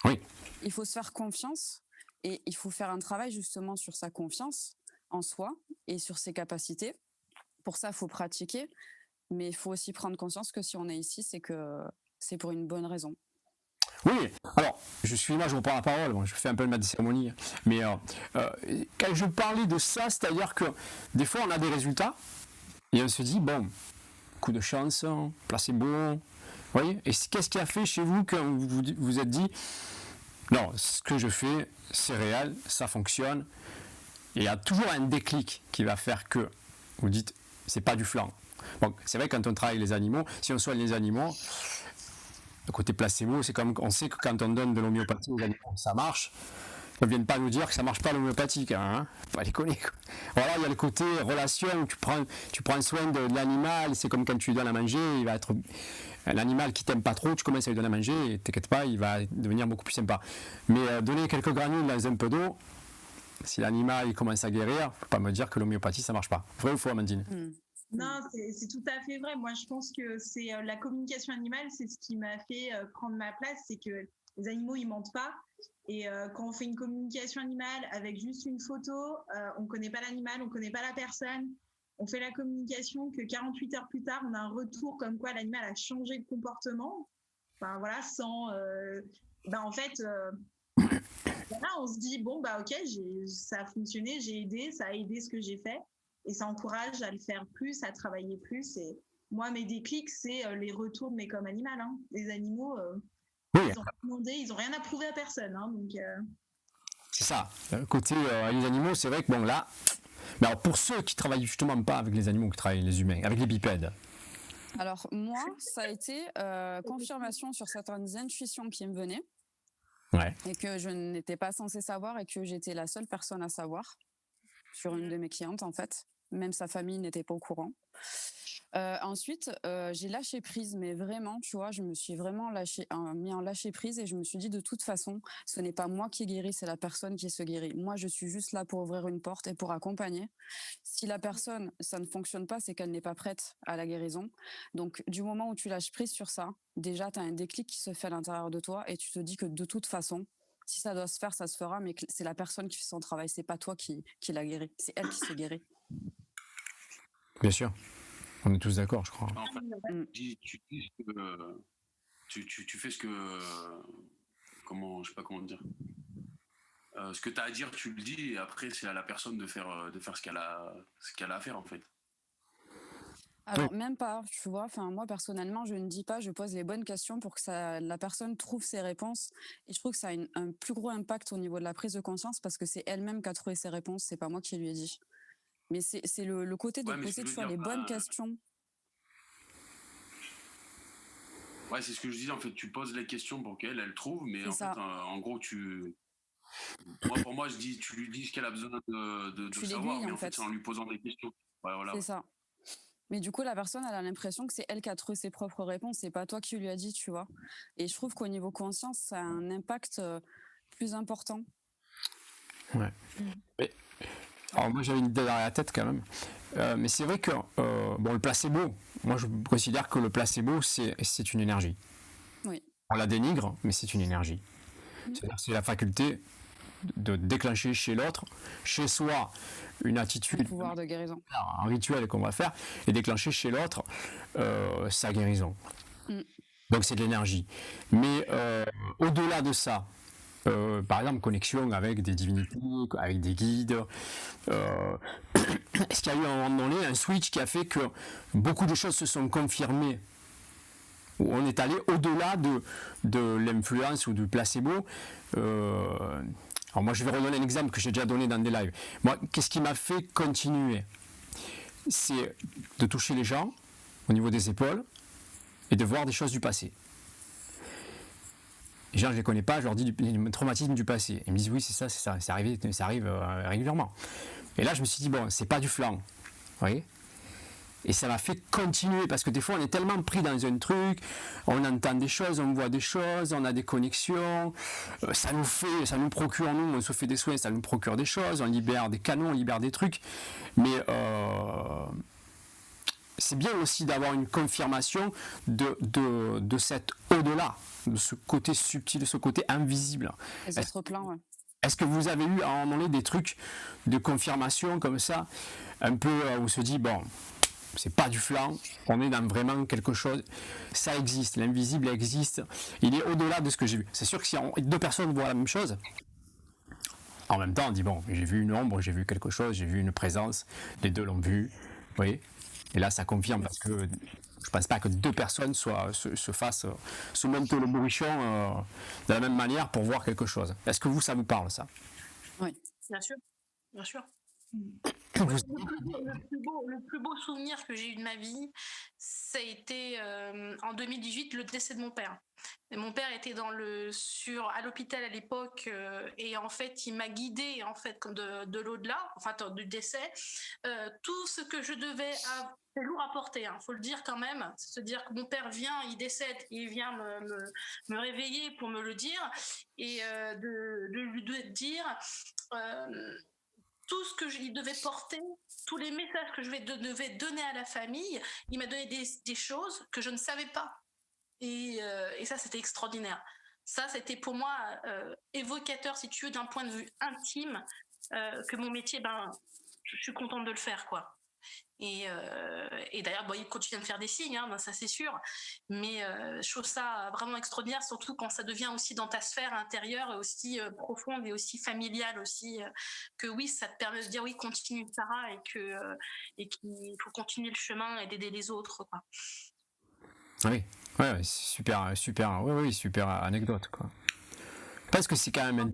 Oui. Il faut se faire confiance et il faut faire un travail justement sur sa confiance en soi et sur ses capacités. Pour ça, il faut pratiquer, mais il faut aussi prendre conscience que si on est ici, c'est que c'est pour une bonne raison. Oui, alors, je reprends la parole, bon, je fais un peu de ma cérémonie, mais quand je parlais de ça, c'est-à-dire que des fois, on a des résultats, et on se dit, bon, coup de chance, placebo, vous voyez, et qu'est-ce qui a fait chez vous que vous vous êtes dit, non, ce que je fais, c'est réel, ça fonctionne, et il y a toujours un déclic qui va faire que vous dites, c'est pas du flan. Bon, c'est vrai, quand on travaille avec les animaux, si on soigne les animaux, le côté placebo, c'est comme on sait que quand on donne de l'homéopathie aux animaux, ça marche. Ne viennent pas nous dire que ça marche pas l'homéopathie, hein, faut pas déconner. Voilà, il y a le côté relation où tu prends soin de l'animal, c'est comme quand tu lui donnes à manger, il va être l'animal qui t'aime pas trop, tu commences à lui donner à manger et t'inquiète pas, il va devenir beaucoup plus sympa. Mais donner quelques granules dans un peu d'eau, si l'animal il commence à guérir, faut pas me dire que l'homéopathie ça marche pas. Vrai ou faux, Amandine? Non, c'est tout à fait vrai. Moi, je pense que c'est la communication animale, c'est ce qui m'a fait prendre ma place, c'est que les animaux, ils mentent pas. Et quand on fait une communication animale avec juste une photo, on connaît pas l'animal, on connaît pas la personne. On fait la communication que 48 heures plus tard, on a un retour comme quoi l'animal a changé de comportement. Enfin voilà, sans. En fait, là, on se dit bon bah ok, ça a fonctionné, j'ai aidé, ça a aidé ce que j'ai fait. Et ça encourage à le faire plus, à travailler plus. Et moi, mes déclics, c'est les retours de mes comme animal. Hein. Les animaux, ils ont demandé, ils n'ont rien à prouver à personne. Hein, donc, c'est ça. Côté les animaux, c'est vrai que bon là, mais alors pour ceux qui travaillent justement pas avec les animaux, qui travaillent avec les humains, avec les bipèdes. Alors moi, ça a été confirmation sur certaines intuitions qui me venaient. Ouais. Et que je n'étais pas censée savoir et que j'étais la seule personne à savoir sur une de mes clientes en fait. Même sa famille n'était pas au courant. Ensuite, j'ai lâché prise, mais vraiment, tu vois, je me suis vraiment mis en lâcher prise et je me suis dit de toute façon, ce n'est pas moi qui guéris, c'est la personne qui se guérit. Moi, je suis juste là pour ouvrir une porte et pour accompagner. Si la personne, ça ne fonctionne pas, c'est qu'elle n'est pas prête à la guérison. Donc, du moment où tu lâches prise sur ça, déjà, tu as un déclic qui se fait à l'intérieur de toi et tu te dis que de toute façon, si ça doit se faire, ça se fera, mais c'est la personne qui fait son travail, c'est pas toi qui la guérit, c'est elle qui se guérit. Bien sûr, on est tous d'accord, je crois. En fait, tu fais ce que. Je sais pas comment dire. Ce que tu as à dire, tu le dis, et après, c'est à la personne de faire ce qu'elle a à faire, en fait. Alors, même pas, tu vois. Enfin, moi, personnellement, je ne dis pas, je pose les bonnes questions pour que la personne trouve ses réponses. Et je trouve que ça a un plus gros impact au niveau de la prise de conscience parce que c'est elle-même qui a trouvé ses réponses, c'est pas moi qui lui ai dit. Mais c'est le côté de poser, tu vois, les bonnes questions. Ouais, c'est ce que je disais, en fait, tu poses les questions pour qu'elle trouve, mais en fait, en gros, pour moi, je dis, tu lui dis ce qu'elle a besoin de savoir, mais en fait, c'est en lui posant des questions. Ouais, voilà. C'est ça. Mais du coup, la personne, elle a l'impression que c'est elle qui a trouvé ses propres réponses, c'est pas toi qui lui as dit, tu vois. Et je trouve qu'au niveau conscience, ça a un impact plus important. Ouais. Alors moi j'avais une idée dans la tête quand même, mais c'est vrai que le placebo, moi je considère que le placebo c'est une énergie. Oui. On la dénigre, mais c'est une énergie. C'est-à-dire que c'est la faculté de déclencher chez l'autre, chez soi, une attitude, un pouvoir de guérison, un rituel qu'on va faire, et déclencher chez l'autre sa guérison. Donc c'est de l'énergie. Mais au-delà de ça, par exemple, connexion avec des divinités, avec des guides. Est-ce qu'il y a eu à un moment donné un switch qui a fait que beaucoup de choses se sont confirmées, où on est allé au-delà de l'influence ou du placebo? Alors moi, je vais redonner un exemple que j'ai déjà donné dans des lives. Moi, qu'est-ce qui m'a fait continuer? C'est de toucher les gens au niveau des épaules et de voir des choses du passé. Les gens, je ne les connais pas, je leur dis le traumatisme du passé. Ils me disent oui, c'est ça, ça arrive régulièrement. Et là, je me suis dit, bon, c'est pas du flan. Vous voyez? Et ça m'a fait continuer, parce que des fois, on est tellement pris dans un truc, on entend des choses, on voit des choses, on a des connexions, ça nous procure, nous, on se fait des soins, ça nous procure des choses, on libère des canaux, on libère des trucs. Mais c'est bien aussi d'avoir une confirmation de cet au-delà, de ce côté subtil, de ce côté invisible. Est-ce que vous avez eu à un moment donné des trucs de confirmation comme ça, un peu où on se dit, bon, c'est pas du flan, on est dans vraiment quelque chose, ça existe, l'invisible existe, il est au-delà de ce que j'ai vu. C'est sûr que si deux personnes voient la même chose, en même temps on dit, bon, j'ai vu une ombre, j'ai vu quelque chose, j'ai vu une présence, les deux l'ont vu, vous voyez. Et là, ça confirme parce que je ne pense pas que deux personnes se montent le bourrichon de la même manière pour voir quelque chose. Est-ce que ça vous parle, ça? Oui, bien sûr, bien sûr. Le plus beau souvenir que j'ai eu de ma vie, ça a été en 2018 le décès de mon père. Et mon père était à l'hôpital à l'époque et en fait il m'a guidée en fait comme de l'au-delà, enfin du décès. Tout ce que je devais c'est lourd à porter, faut le dire quand même. Se dire que mon père vient, il décède, il vient me réveiller pour me le dire et de dire tout ce que il devait porter, tous les messages que je devais donner à la famille. Il m'a donné des choses que je ne savais pas. Et ça, c'était extraordinaire. Ça, c'était pour moi évocateur, si tu veux, d'un point de vue intime, que mon métier, je suis contente de le faire, quoi. Et d'ailleurs, il continue à me faire des signes, ça c'est sûr. Mais je trouve ça vraiment extraordinaire, surtout quand ça devient aussi dans ta sphère intérieure, aussi profonde et aussi familiale aussi. Que oui, ça te permet de dire oui, continue Sarah, et qu'il faut continuer le chemin et d'aider les autres, quoi. Oui, ouais, super anecdote, quoi. Parce que c'est quand même.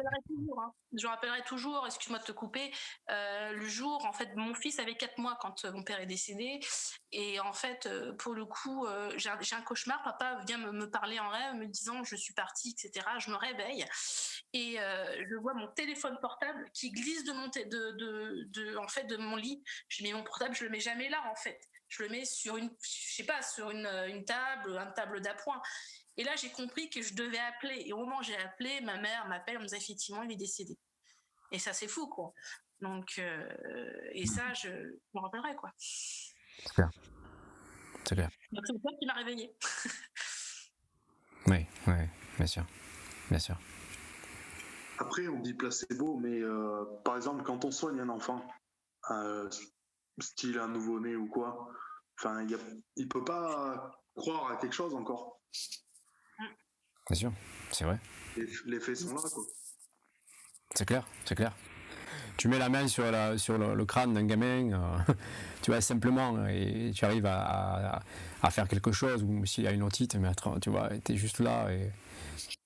Je rappellerai toujours, excuse-moi de te couper, le jour, en fait, mon fils avait 4 mois quand mon père est décédé. Et en fait, pour le coup, j'ai un cauchemar. Papa vient me parler en rêve, me disant je suis partie, etc. Je me réveille et je vois mon téléphone portable qui glisse de mon lit. Je mets mon portable, je le mets jamais là, en fait. Je le mets sur une table d'appoint. Et là, j'ai compris que je devais appeler. Et au moment où j'ai appelé, ma mère m'appelle, elle me dit effectivement, il est décédé. Et ça, c'est fou, quoi. Donc, et ça, je me rappellerai, quoi. C'est clair. Donc, c'est toi qui m'a réveillée. Oui, bien sûr. Après, on dit placebo, mais par exemple, quand on soigne un enfant, style un nouveau-né ou quoi, enfin, il peut pas croire à quelque chose encore. Bien sûr, c'est vrai. Les faits sont là, quoi. C'est clair. Tu mets la main sur le crâne d'un gamin, tu vois, simplement, et tu arrives à faire quelque chose, ou s'il y a une otite, mais tu vois, t'es juste là, et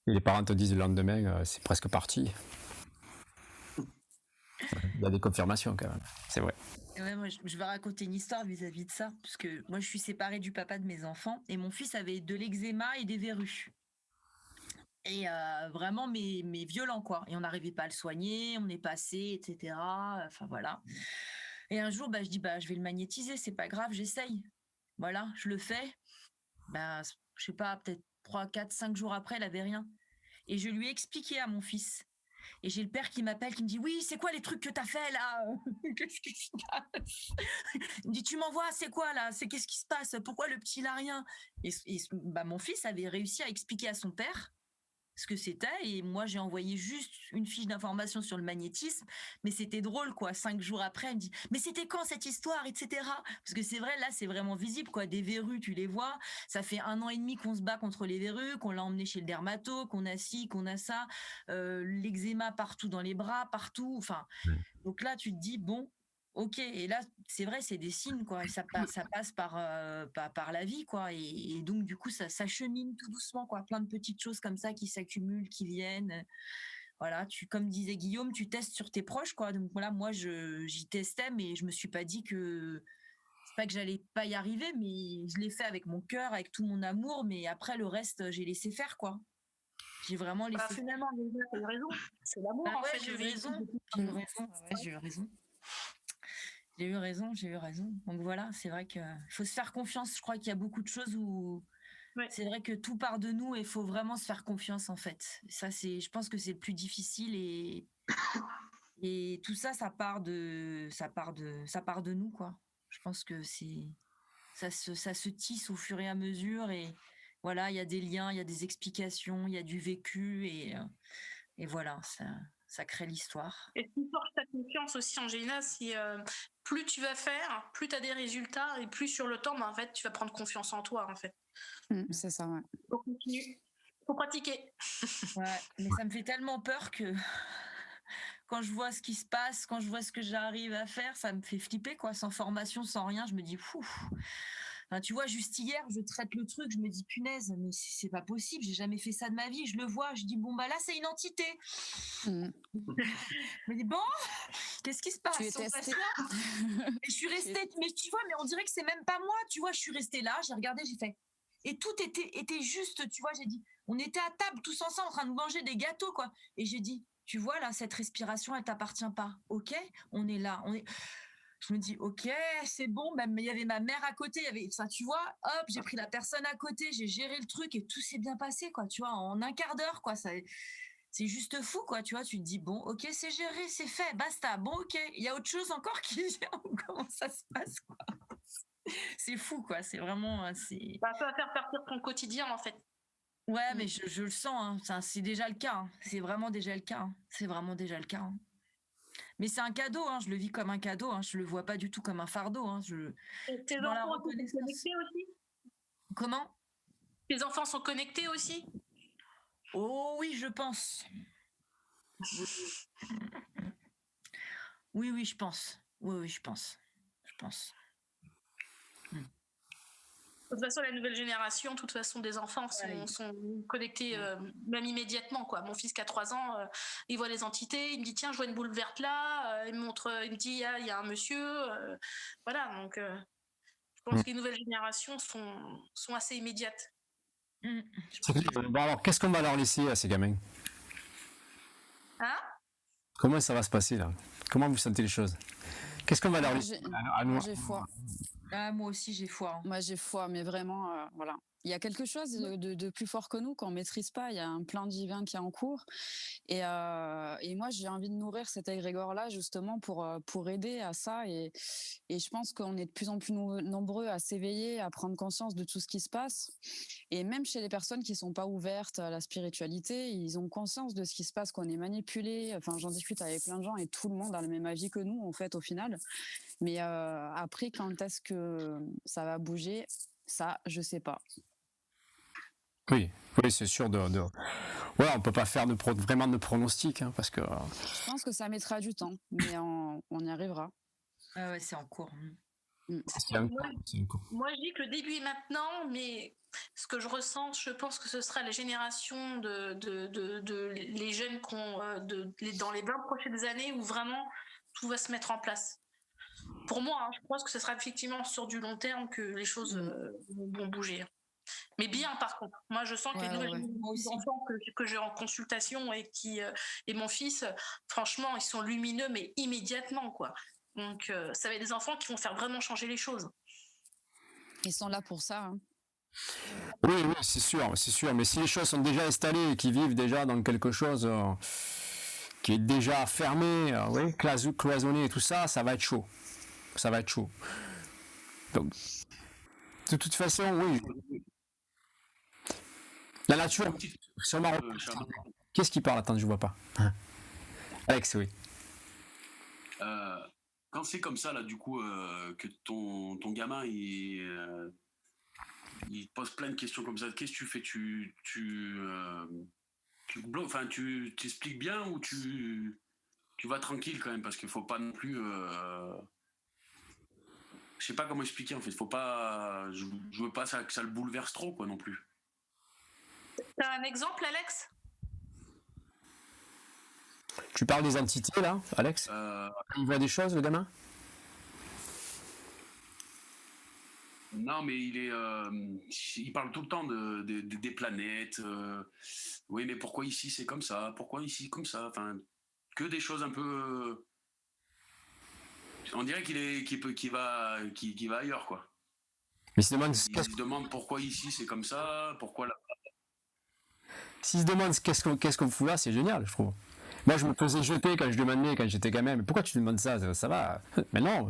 les parents te disent le lendemain, c'est presque parti. Il y a des confirmations quand même, c'est vrai. Ouais, moi, je vais raconter une histoire vis-à-vis de ça, parce que moi, je suis séparée du papa de mes enfants, et mon fils avait de l'eczéma et des verrues. Et vraiment, mais violent, quoi. Et on n'arrivait pas à le soigner, on est passé, etc. Enfin, voilà. Et un jour, je dis, je vais le magnétiser, c'est pas grave, j'essaye. Voilà, je le fais. Je sais pas, peut-être 3, 4, 5 jours après, il avait rien. Et je lui ai expliqué à mon fils. Et j'ai le père qui m'appelle, qui me dit, oui, c'est quoi les trucs que t'as fait là? Qu'est-ce qui se passe? Il me dit, tu m'envoies, c'est quoi là? Qu'est-ce qui se passe? Pourquoi le petit n'a rien? Et mon fils avait réussi à expliquer à son père ce que c'était, et moi j'ai envoyé juste une fiche d'information sur le magnétisme, mais c'était drôle, quoi. 5 jours après, elle me dit, mais c'était quand cette histoire, etc. Parce que c'est vrai, là c'est vraiment visible, quoi. Des verrues, tu les vois, ça fait 1 an et demi qu'on se bat contre les verrues, qu'on l'a emmené chez le dermato, qu'on a ci, qu'on a ça, l'eczéma partout dans les bras, partout, enfin. Donc là tu te dis, bon, ok, et là c'est vrai, c'est des signes, quoi, et ça passe par la vie, quoi, et donc du coup ça chemine tout doucement, quoi, plein de petites choses comme ça qui s'accumulent, qui viennent. Voilà, comme disait Guillaume, tu testes sur tes proches, quoi. Donc voilà, moi j'y testais, mais je me suis pas dit que c'est pas que j'allais pas y arriver, mais je l'ai fait avec mon cœur, avec tout mon amour, mais après le reste j'ai laissé faire, quoi. J'ai vraiment laissé. Finalement, tu as eu raison. C'est l'amour, en fait. J'ai eu raison. J'ai eu raison. Donc voilà, c'est vrai qu'il faut se faire confiance. Je crois qu'il y a beaucoup de choses où c'est vrai que tout part de nous et il faut vraiment se faire confiance, en fait. Ça, je pense que c'est le plus difficile, et tout ça, ça part de nous, quoi. Je pense que ça se tisse au fur et à mesure, et voilà, il y a des liens, il y a des explications, il y a du vécu, et voilà, ça crée l'histoire. Et ce qui forge ta confiance aussi, Angélina, c'est plus tu vas faire, plus tu as des résultats, et plus sur le temps, en fait, tu vas prendre confiance en toi, en fait. C'est ça, ouais. Faut continuer, faut pratiquer. Ouais, mais ça me fait tellement peur que quand je vois ce qui se passe, quand je vois ce que j'arrive à faire, ça me fait flipper, quoi. Sans formation, sans rien, je me dis, Enfin, tu vois, juste hier, je traite le truc, je me dis punaise, mais c'est pas possible, j'ai jamais fait ça de ma vie. Je le vois, je dis bon bah là c'est une entité. Je me dis bon, qu'est-ce qui se passe? Tu es testé. Et je suis restée, mais tu vois, mais on dirait que c'est même pas moi, tu vois, je suis restée là, j'ai regardé, j'ai fait. Et tout était juste, tu vois, j'ai dit, on était à table tous ensemble en train de manger des gâteaux, quoi. Et j'ai dit, tu vois, là, cette respiration, elle t'appartient pas. Ok, on est là, Je me dis, ok, c'est bon, même il y avait ma mère à côté, il y avait, ça, tu vois, hop, j'ai pris la personne à côté, j'ai géré le truc et tout s'est bien passé, quoi, tu vois, en un quart d'heure, quoi, c'est juste fou, quoi, tu vois, tu te dis, bon, ok, c'est géré, c'est fait, basta, bon, ok, il y a autre chose encore qui vient, comment ça se passe, quoi. C'est fou, quoi, c'est vraiment, Ça va faire partir ton quotidien, en fait. Ouais, mais je le sens, hein. C'est déjà le cas, hein. C'est vraiment déjà le cas, hein. C'est vraiment déjà le cas, hein. Mais c'est un cadeau, hein. Je le vis comme un cadeau, hein. Je le vois pas du tout comme un fardeau, hein. Tes dans la enfants sont reconnaissance. connectés aussi? Comment? Tes enfants sont connectés aussi? Oh oui, je pense. Oui, je pense. Oui, je pense. Je pense. De toute façon, la nouvelle génération, de toute façon, des enfants sont connectés même immédiatement, quoi. Mon fils qui a 3 ans, il voit les entités, il me dit tiens, je vois une boule verte là, il me dit ah, il y a un monsieur, voilà. Donc, je pense que les nouvelles générations sont assez immédiates. Bon, alors, qu'est-ce qu'on va leur laisser à ces gamins? Hein? Comment ça va se passer là? Comment vous sentez les choses? Qu'est-ce qu'on va leur laisser à nous? J'ai foi. Ah, moi aussi, j'ai foi. Moi, j'ai foi, mais vraiment, voilà. Il y a quelque chose de plus fort que nous qu'on ne maîtrise pas. Il y a un plan divin qui est en cours. Et moi, j'ai envie de nourrir cet égrégore-là, justement, pour aider à ça. Et je pense qu'on est de plus en plus nombreux à s'éveiller, à prendre conscience de tout ce qui se passe. Et même chez les personnes qui ne sont pas ouvertes à la spiritualité, ils ont conscience de ce qui se passe, qu'on est manipulé. Enfin, j'en discute avec plein de gens et tout le monde a la même avis que nous, en fait, au final. Mais après, quand est-ce que ça va bouger? Ça, je sais pas. Oui, c'est sûr. Voilà, on peut pas faire vraiment de pronostic, hein, parce que. Je pense que ça mettra du temps, mais on y arrivera. Ah ouais, c'est en cours. Moi, je dis que le début est maintenant, mais ce que je ressens, je pense que ce sera les générations les jeunes dans les 20 prochaines années où vraiment tout va se mettre en place. Pour moi, hein, je pense que ce sera effectivement sur du long terme que les choses vont bouger. Mais bien, par contre. Moi, je sens que les nouvelles enfants que j'ai en consultation et mon fils, franchement, ils sont lumineux, mais immédiatement, quoi. Donc, ça va être des enfants qui vont faire vraiment changer les choses. Ils sont là pour ça. Hein. Oui, c'est sûr. Mais si les choses sont déjà installées et qu'ils vivent déjà dans quelque chose qui est déjà fermé, cloisonné et tout ça, ça va être chaud. Donc, de toute façon, oui. La nature, qu'est-ce qui parle? Attends, je vois pas. Alex, oui. Quand c'est comme ça, là, du coup, que ton gamin, il pose plein de questions comme ça, qu'est-ce que tu fais? Tu bloques, enfin, tu t'expliques bien ou tu vas tranquille quand même, parce qu'il faut pas non plus... Je sais pas comment expliquer, en fait. Faut pas... Je veux pas que ça le bouleverse trop, quoi, non plus. T'as un exemple, Alex? Tu parles des entités, là, Alex? Il voit des choses, le gamin? Non, mais il parle tout le temps des planètes. Oui, mais pourquoi ici c'est comme ça? Pourquoi ici comme ça? Enfin, que des choses un peu... On dirait qu'il va ailleurs, quoi. Mais il se demande pourquoi ici c'est comme ça, pourquoi là. S'il se demande qu'est-ce qu'on fout là, c'est génial, je trouve. Moi, je me faisais jeter quand je demandais, quand j'étais gamin, mais pourquoi tu demandes ça? Ça va? Mais non,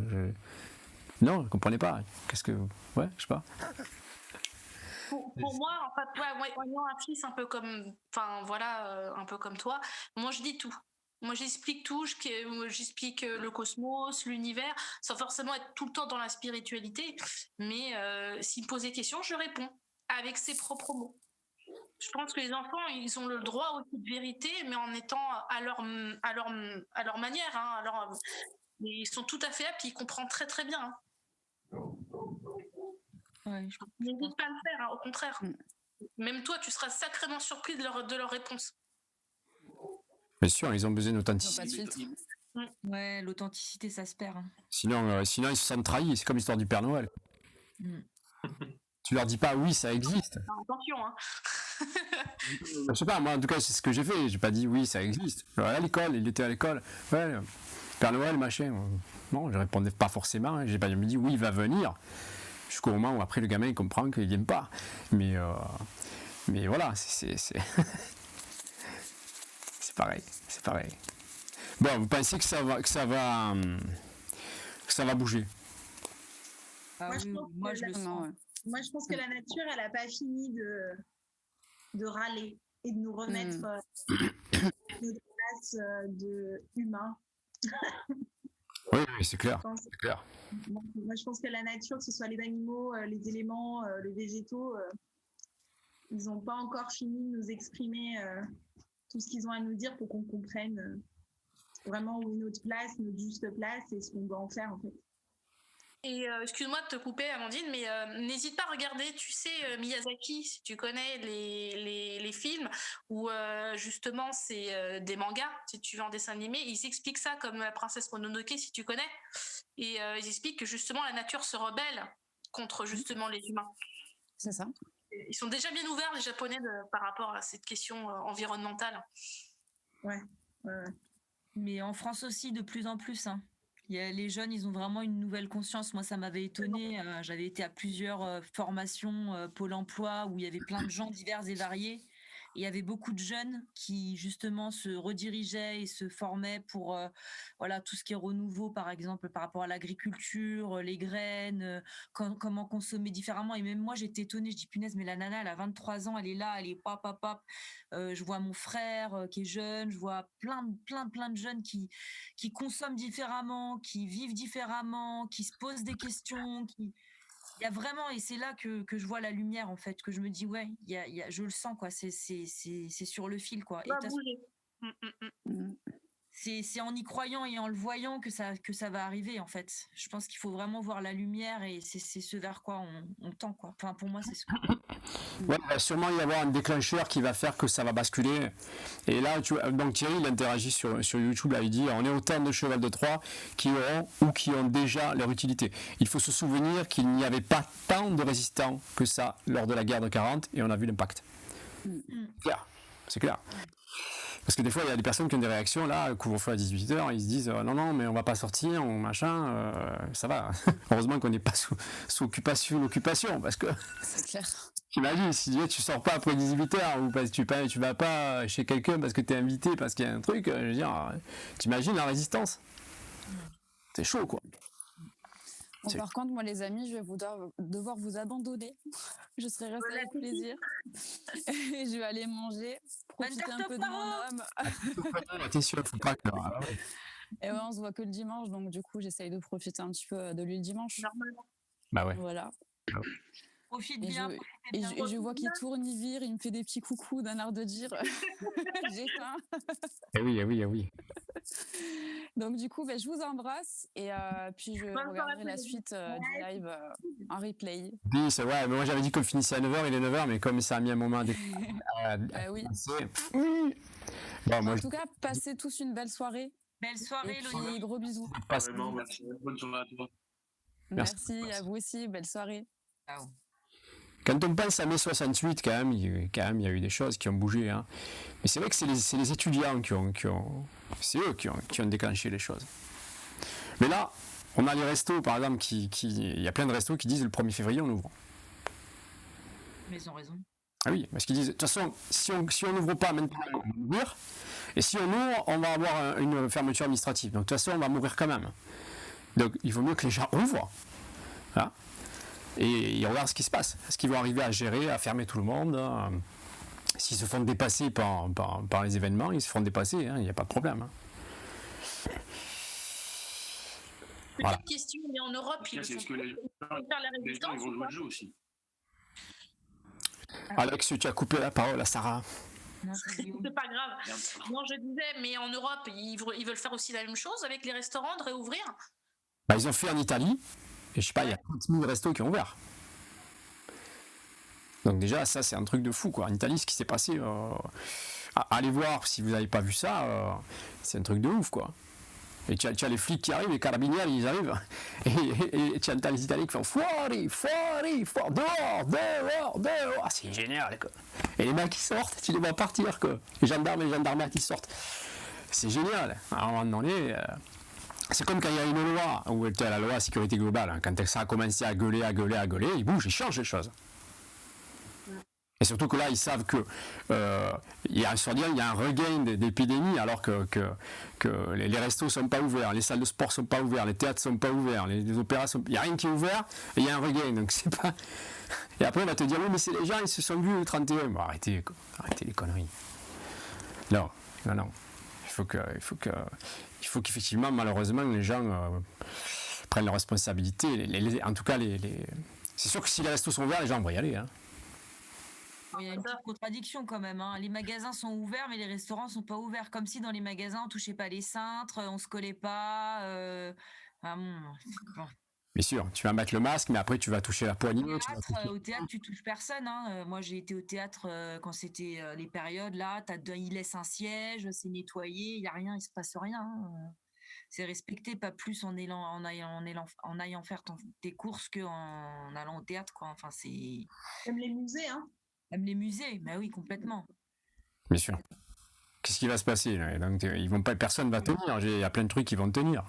je comprenais pas. Qu'est-ce que... Ouais, je sais pas. Pour moi, en fait, moi, un fils un peu comme... Enfin, voilà, un peu comme toi, moi, je dis tout. Moi, j'explique tout, j'explique le cosmos, l'univers, sans forcément être tout le temps dans la spiritualité. Mais s'il me pose des questions, je réponds avec ses propres mots. Je pense que les enfants, ils ont le droit aussi de vérité, mais en étant à leur manière. Hein, ils sont tout à fait aptes, ils comprennent très très bien. Hein. Ouais, N'hésite pas à le faire, hein, au contraire. Même toi, tu seras sacrément surpris de leur réponse. Bien sûr, ils ont besoin Ils ont pas de d'authenticité. filtre. Ouais, l'authenticité, ça se perd. Hein. Sinon, ils se sentent trahis. C'est comme l'histoire du Père Noël. Mm. Tu leur dis pas oui, ça existe. Alors, attention, hein. Je sais pas, moi en tout cas, c'est ce que j'ai fait. J'ai pas dit oui, ça existe. Alors, à l'école, il était à l'école. Ouais, Père Noël, machin. Non, je répondais pas forcément. Hein. J'ai pas dit oui, il va venir. Jusqu'au moment où après le gamin il comprend qu'il vient pas. Mais voilà, c'est pareil. C'est pareil. Bon, vous pensez que ça va bouger? Ah Moi, oui, je pense moi que je le Non, sens. ouais. Moi, je pense que la nature, elle n'a pas fini de râler et de nous remettre notre place de humains. Oui, c'est clair. Je pense. C'est clair. Moi, je pense que la nature, que ce soit les animaux, les éléments, les végétaux, ils n'ont pas encore fini de nous exprimer tout ce qu'ils ont à nous dire pour qu'on comprenne vraiment où est notre place, notre juste place et ce qu'on doit en faire en fait. Et excuse-moi de te couper, Amandine, mais n'hésite pas à regarder, tu sais, Miyazaki, si tu connais les films, où justement c'est des mangas, si tu veux, en dessin animé, ils expliquent ça comme la princesse Mononoke, si tu connais, et ils expliquent que justement la nature se rebelle contre justement les humains. C'est ça. Ils sont déjà bien ouverts, les Japonais, par rapport à cette question environnementale. Ouais. Mais en France aussi, de plus en plus. Hein. Les jeunes, ils ont vraiment une nouvelle conscience. Moi, ça m'avait étonnée. J'avais été à plusieurs formations Pôle emploi où il y avait plein de gens divers et variés. Et il y avait beaucoup de jeunes qui, justement, se redirigeaient et se formaient pour voilà, tout ce qui est renouveau, par exemple, par rapport à l'agriculture, les graines, comment consommer différemment. Et même moi, j'étais étonnée. Je dis, punaise, mais la nana, elle a 23 ans, elle est là, elle est pop. Je vois mon frère qui est jeune, je vois plein de jeunes qui consomment différemment, qui vivent différemment, qui se posent des questions, il y a vraiment, et c'est là que je vois la lumière en fait, que je me dis ouais, je le sens quoi, c'est sur le fil quoi. Ça va bouger. C'est en y croyant et en le voyant que ça va arriver en fait. Je pense qu'il faut vraiment voir la lumière et c'est ce vers quoi on tend quoi. Enfin pour moi c'est ce que... Ouais, il va sûrement y avoir un déclencheur qui va faire que ça va basculer. Et là, donc Thierry, il interagit sur YouTube, là, il dit on est autant de cheval de Troie qui auront ou qui ont déjà leur utilité. Il faut se souvenir qu'il n'y avait pas tant de résistants que ça lors de la guerre de 40 et on a vu l'impact. C'est clair. Parce que des fois, il y a des personnes qui ont des réactions, là, couvre-feu à 18h, ils se disent non, mais on va pas sortir, ou machin, ça va. Heureusement qu'on n'est pas sous l'occupation, parce que. C'est clair. T'imagines, si tu sors pas après 18h, ou parce que tu vas pas chez quelqu'un parce que t'es invité, parce qu'il y a un truc, je veux dire, t'imagines la résistance? C'est chaud, quoi. Bon, par contre, moi, les amis, je vais devoir vous abandonner. Je serai restée avec plaisir. Et je vais aller manger, profiter un peu de mon homme. Attention, faut pas que... Et ouais, on se voit que le dimanche, donc du coup, j'essaye de profiter un petit peu de lui le dimanche. Normalement. Bah ouais. Voilà. Profite bien. Et je vois qu'il tourne, il vire, il me fait des petits coucous d'un air de dire j'ai faim. Eh oui. Donc du coup, je vous embrasse et puis je regarderai la suite du live en replay. Oui, c'est vrai, mais moi j'avais dit qu'on finissait à 9h, il est 9h, mais comme ça a mis un moment à oui. Bon, moi, en tout cas, passez tous une belle soirée. Belle soirée, Elodie. Gros bisous. Bonne soirée à toi. Merci, à vous aussi, belle soirée. Ciao. Quand on pense à mai 68, quand même, il y a eu des choses qui ont bougé. Hein. Mais c'est vrai que c'est les étudiants c'est eux qui ont déclenché les choses. Mais là, on a les restos, par exemple, il y a plein de restos qui disent le 1er février, on ouvre. Mais ils ont raison. Ah oui, parce qu'ils disent, de toute façon, si on n'ouvre pas maintenant, on va mourir. Et si on ouvre, on va avoir une fermeture administrative. Donc de toute façon, on va mourir quand même. Donc il vaut mieux que les gens ouvrent. Voilà. Et ils regardent ce qui se passe. Est-ce qu'ils vont arriver à gérer, à fermer tout le monde? S'ils se font dépasser par les événements, ils se feront dépasser, hein, il n'y a pas de problème. Hein. Petite question, mais en Europe, ils C'est ce que faire la résistance. ils vont jouer le jeu aussi. Alex, tu as coupé la parole à Sarah. C'est pas grave. Non, je disais, mais en Europe, ils veulent faire aussi la même chose avec les restaurants, de réouvrir? Bah, ils ont fait en Italie, et je sais pas, il y a 30 000 restos qui ont ouvert. Donc déjà, ça, c'est un truc de fou, quoi. En Italie, ce qui s'est passé, allez voir si vous n'avez pas vu ça, c'est un truc de ouf, quoi. Et tu as les flics qui arrivent, les carabinieri, ils arrivent, et tu entends les Italiens qui font fuori, dehors, c'est génial, quoi. Et les mecs qui sortent, tu les vois partir, quoi. Les gendarmes et les gendarmeries qui sortent. C'est génial. À un moment donné, c'est comme quand il y a une loi, où tu as la loi sécurité globale, hein, quand ça a commencé à gueuler, ils bougent, ils changent les choses. Et surtout que là, ils savent que il y a un regain d'épidémie alors que les restos ne sont pas ouverts, les salles de sport ne sont pas ouvertes, les théâtres ne sont pas ouverts, les opéras il n'y a rien qui est ouvert et il y a un regain. Donc c'est pas. Et après on va te dire oui mais c'est les gens ils se sont vus le 31. Bon, arrêtez les conneries. Non. Il faut qu'effectivement malheureusement les gens prennent leurs responsabilités. En tout cas c'est sûr que si les restos sont ouverts les gens vont y aller. Hein. Il y a une petite contradiction quand même. Hein. Les magasins sont ouverts, mais les restaurants sont pas ouverts. Comme si dans les magasins, on touchait pas les cintres, on se collait pas. Bon. Bien sûr, tu vas mettre le masque, mais après tu vas toucher la poignée. Au théâtre, tu touches personne. Hein. Moi, j'ai été au théâtre quand c'était les périodes là. Ils laissent un siège, c'est nettoyé, il y a rien, il se passe rien. Hein. C'est respecté, pas plus en allant faire tes courses qu'en allant au théâtre, quoi. Enfin, c'est. Comme les musées, hein. Même les musées, bah oui, complètement. Bien sûr. Qu'est-ce qui va se passer là? Donc, personne va tenir. Il y a plein de trucs qui vont tenir.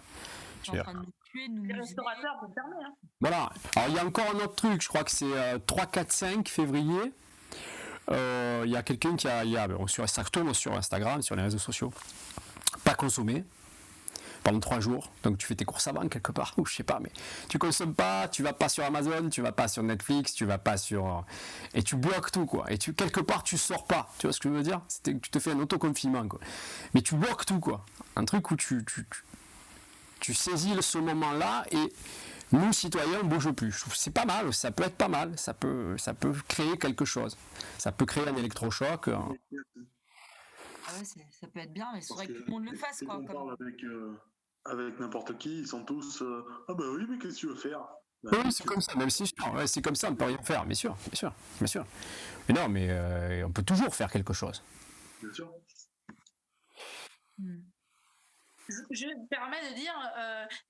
En train de nous tuer, les restaurateurs vont fermer. Hein. Voilà. Alors il y a encore un autre truc. Je crois que c'est 3, 4, 5 février. Il y a quelqu'un qui ça tourne sur Instagram, sur les réseaux sociaux. Pas consommer pendant 3 jours. Donc tu fais tes courses avant quelque part, ou je sais pas, mais tu consommes pas, tu vas pas sur Amazon, tu vas pas sur Netflix, tu vas pas sur et tu bloques tout quoi. Et quelque part tu sors pas. Tu vois ce que je veux dire? Tu te fais un autoconfinement quoi. Mais tu bloques tout quoi. Un truc où tu saisis ce moment-là et nous citoyens on bouge plus. Je trouve que c'est pas mal, ça peut être pas mal, ça peut créer quelque chose. Ça peut créer un électrochoc. Ah ouais, ça peut être bien, mais il faudrait que tout le monde le fasse quoi. On parle avec n'importe qui, ils sont tous ah bah oui mais qu'est-ce que tu veux faire? Oui, c'est comme ça, même si c'est comme ça, on ne peut rien faire, bien sûr. Mais non, mais on peut toujours faire quelque chose. Bien sûr. Je me permets de dire,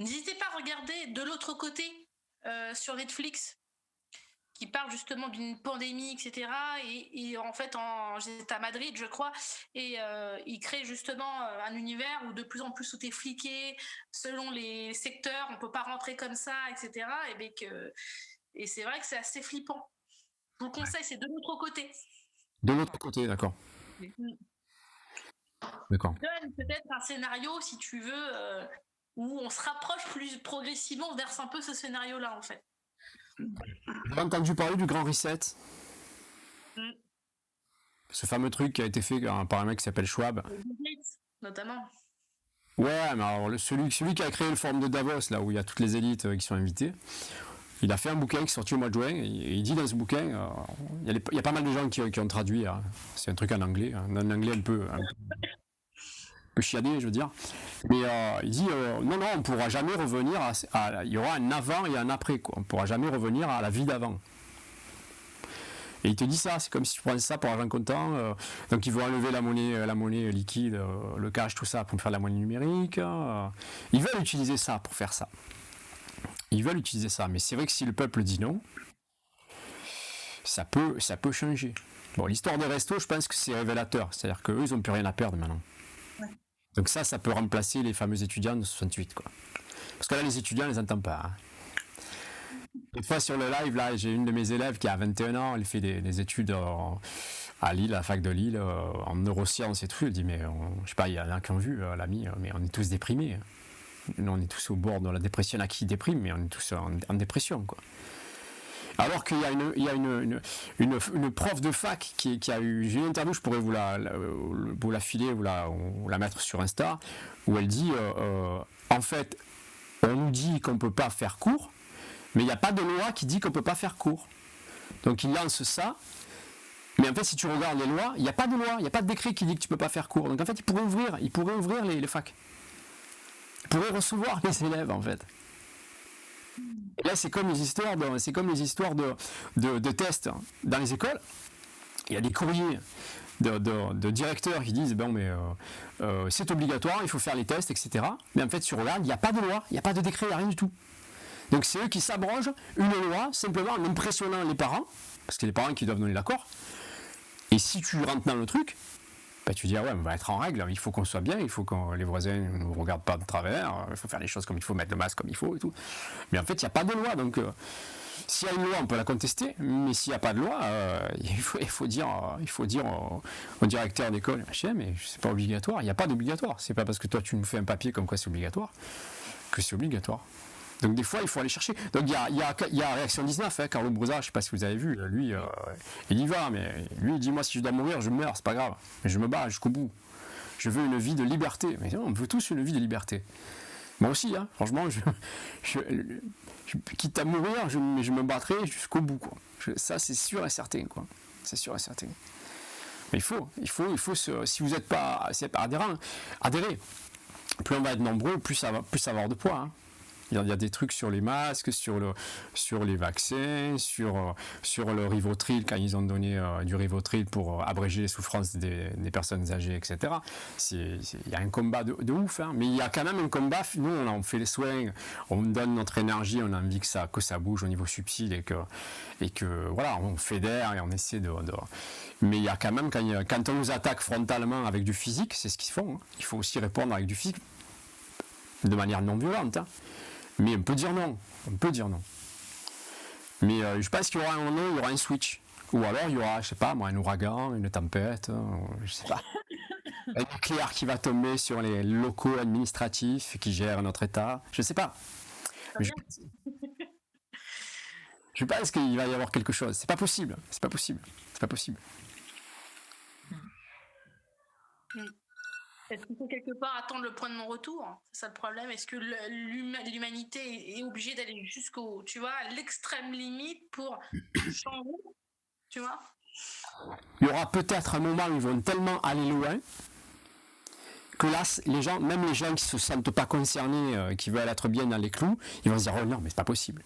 n'hésitez pas à regarder de l'autre côté sur Netflix, qui parle justement d'une pandémie, etc. Et en fait, j'étais à Madrid, je crois, et il crée justement un univers où de plus en plus tout est fliqué, selon les secteurs, on peut pas rentrer comme ça, etc. Et c'est vrai que c'est assez flippant. Je vous le conseille, c'est de l'autre côté. De l'autre côté, d'accord. D'accord. Donne peut-être un scénario, si tu veux, où on se rapproche plus progressivement, on verse un peu ce scénario-là, en fait. J'ai entendu parler du grand reset. Ce fameux truc qui a été fait par un mec qui s'appelle Schwab. Notamment. Ouais, mais alors celui qui a créé le forum de Davos, là où il y a toutes les élites qui sont invitées, il a fait un bouquin qui est sorti au mois de juin, et il dit dans ce bouquin, il y a pas mal de gens qui ont traduit, hein. C'est un truc en anglais, un anglais un peu chiadé, je veux dire. Mais il dit non, on ne pourra jamais revenir il y aura un avant et un après, quoi. On ne pourra jamais revenir à la vie d'avant. Et il te dit ça, c'est comme si tu prenais ça pour argent comptant. Donc ils vont enlever la monnaie liquide, le cash, tout ça, pour faire de la monnaie numérique. Ils veulent utiliser ça pour faire ça. Mais c'est vrai que si le peuple dit non, ça peut changer. Bon, l'histoire des restos, je pense que c'est révélateur. C'est-à-dire qu'eux, ils n'ont plus rien à perdre maintenant. Ouais. Donc ça peut remplacer les fameux étudiants de 68, quoi. Parce que là, les étudiants, on les entend pas. Hein. Une fois sur le live, là, j'ai une de mes élèves qui a 21 ans, elle fait des études à Lille, à la fac de Lille, en neurosciences et tout. Elle dit, mais je sais pas, il y en a qui ont vu, l'ami, mais on est tous déprimés. Nous, on est tous au bord de la dépression. Il y en a qui dépriment, mais on est tous en dépression, quoi. Alors qu'il y a une prof de fac qui a eu... J'ai une interview, je pourrais vous la filer, ou la mettre sur Insta, où elle dit, en fait, on nous dit qu'on ne peut pas faire cours, mais il n'y a pas de loi qui dit qu'on ne peut pas faire cours. Donc il lance ça, mais en fait, si tu regardes les lois, il n'y a pas de loi, il n'y a pas de décret qui dit que tu ne peux pas faire cours. Donc en fait, il pourrait ouvrir les facs. Il pourrait recevoir les élèves, en fait. Et là, c'est comme les histoires de tests dans les écoles. Il y a des courriers de directeurs qui disent bon mais c'est obligatoire, il faut faire les tests, etc. Mais en fait, tu regardes, il n'y a pas de loi, il n'y a pas de décret, il n'y a rien du tout. Donc c'est eux qui s'abrogent une loi simplement en impressionnant les parents, parce que c'est les parents qui doivent donner l'accord. Et si tu rentres dans le truc, bah, tu dis ah ouais, on va être en règle, il faut qu'on soit bien, il faut que les voisins ne nous regardent pas de travers, il faut faire les choses comme il faut, mettre le masque comme il faut et tout. Mais en fait, il n'y a pas de loi, donc s'il y a une loi, on peut la contester, mais s'il n'y a pas de loi, il faut dire au directeur d'école, machin, mais c'est pas obligatoire, il n'y a pas d'obligatoire. C'est pas parce que toi tu nous fais un papier comme quoi c'est obligatoire que c'est obligatoire. Donc des fois, il faut aller chercher. Donc il y a Réaction 19, hein, Carlo Brosa, je ne sais pas si vous avez vu, lui, il y va, mais lui, il dit, moi, si je dois mourir, je meurs, c'est pas grave. Mais je me bats jusqu'au bout. Je veux une vie de liberté. Mais non, on veut tous une vie de liberté. Moi aussi, hein, franchement, quitte à mourir, je me battrai jusqu'au bout, quoi. Ça, c'est sûr et certain, quoi. C'est sûr et certain. Mais il faut si vous n'êtes pas adhérent, adhérez. Plus on va être nombreux, plus ça va avoir de poids, hein. Il y a des trucs sur les masques, sur les vaccins, sur le Rivotril, quand ils ont donné du Rivotril pour abréger les souffrances des personnes âgées, etc. Il y a un combat de ouf, hein, mais il y a quand même un combat. Nous, on fait les soins, on donne notre énergie, on a envie que ça bouge au niveau subtil et que voilà, on fédère et on essaie de... Mais il y a quand même, quand on nous attaque frontalement avec du physique, c'est ce qu'ils font, hein. Il faut aussi répondre avec du physique de manière non violente, hein. Mais on peut dire non. Mais je pense qu'il y aura il y aura un switch. Ou alors il y aura, je sais pas moi, un ouragan, une tempête, je sais pas. Un nucléaire qui va tomber sur les locaux administratifs qui gèrent notre État. Je sais pas. Je pense qu'il va y avoir quelque chose. C'est pas possible. Est-ce qu'il faut quelque part attendre le point de non-retour? C'est ça le problème. Est-ce que l'humanité est obligée d'aller jusqu'au, tu vois, à l'extrême limite pour changer, tu vois? Il y aura peut-être un moment où ils vont tellement aller loin que là, même les gens qui se sentent pas concernés, qui veulent être bien dans les clous, ils vont se dire oh non, mais c'est pas possible.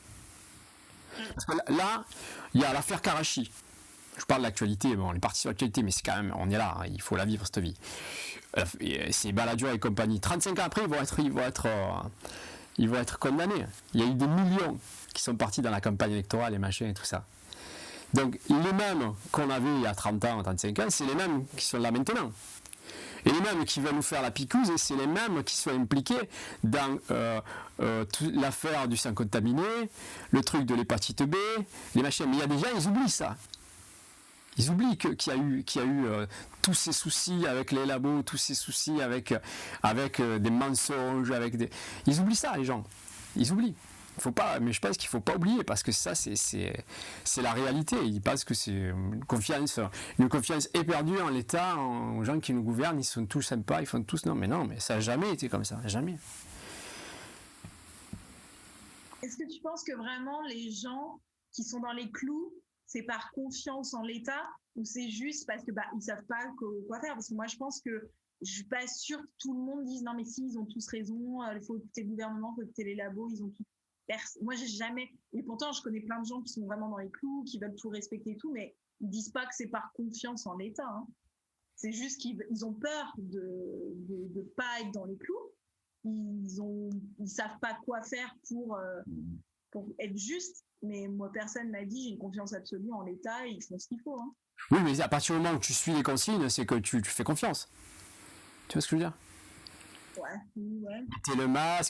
Parce que là, il y a l'affaire Karachi. Je parle de l'actualité, bon, on est parti sur l'actualité, mais c'est quand même, on est là, hein, il faut la vivre cette vie. C'est Balladur et compagnie. 35 ans après, ils vont être condamnés. Il y a eu des millions qui sont partis dans la campagne électorale et machin et tout ça. Donc les mêmes qu'on avait il y a 30 ans, 35 ans, c'est les mêmes qui sont là maintenant. Et les mêmes qui veulent nous faire la picouse, et c'est les mêmes qui sont impliqués dans toute l'affaire du sang contaminé, le truc de l'hépatite B, les machins. Mais il y a des gens, ils oublient ça. Ils oublient qu'il y a eu tous ces soucis avec les labos, tous ces soucis avec des mensonges, Ils oublient ça, les gens. Ils oublient. Mais je pense qu'il ne faut pas oublier, parce que ça, c'est la réalité. Ils pensent que c'est une confiance éperdue en l'État, aux gens qui nous gouvernent, ils sont tous sympas, ils font tous... Non, mais ça n'a jamais été comme ça, jamais. Est-ce que tu penses que vraiment les gens qui sont dans les clous, c'est par confiance en l'État, ou c'est juste parce que ils savent pas quoi faire? Parce que moi, je pense que je suis pas sûre que tout le monde dise non, mais si, ils ont tous raison, il faut écouter le gouvernement, il faut écouter les labos, ils ont tout. Moi, j'ai jamais. Et pourtant, je connais plein de gens qui sont vraiment dans les clous, qui veulent tout respecter et tout, mais ils disent pas que c'est par confiance en l'État, hein. C'est juste qu'ils ont peur de pas être dans les clous. Ils savent pas quoi faire pour être juste. Mais moi, personne m'a dit j'ai une confiance absolue en l'État et ils font ce qu'il faut, hein. Oui, mais à partir du moment où tu suis les consignes, c'est que tu fais confiance. Tu vois ce que je veux dire? Ouais.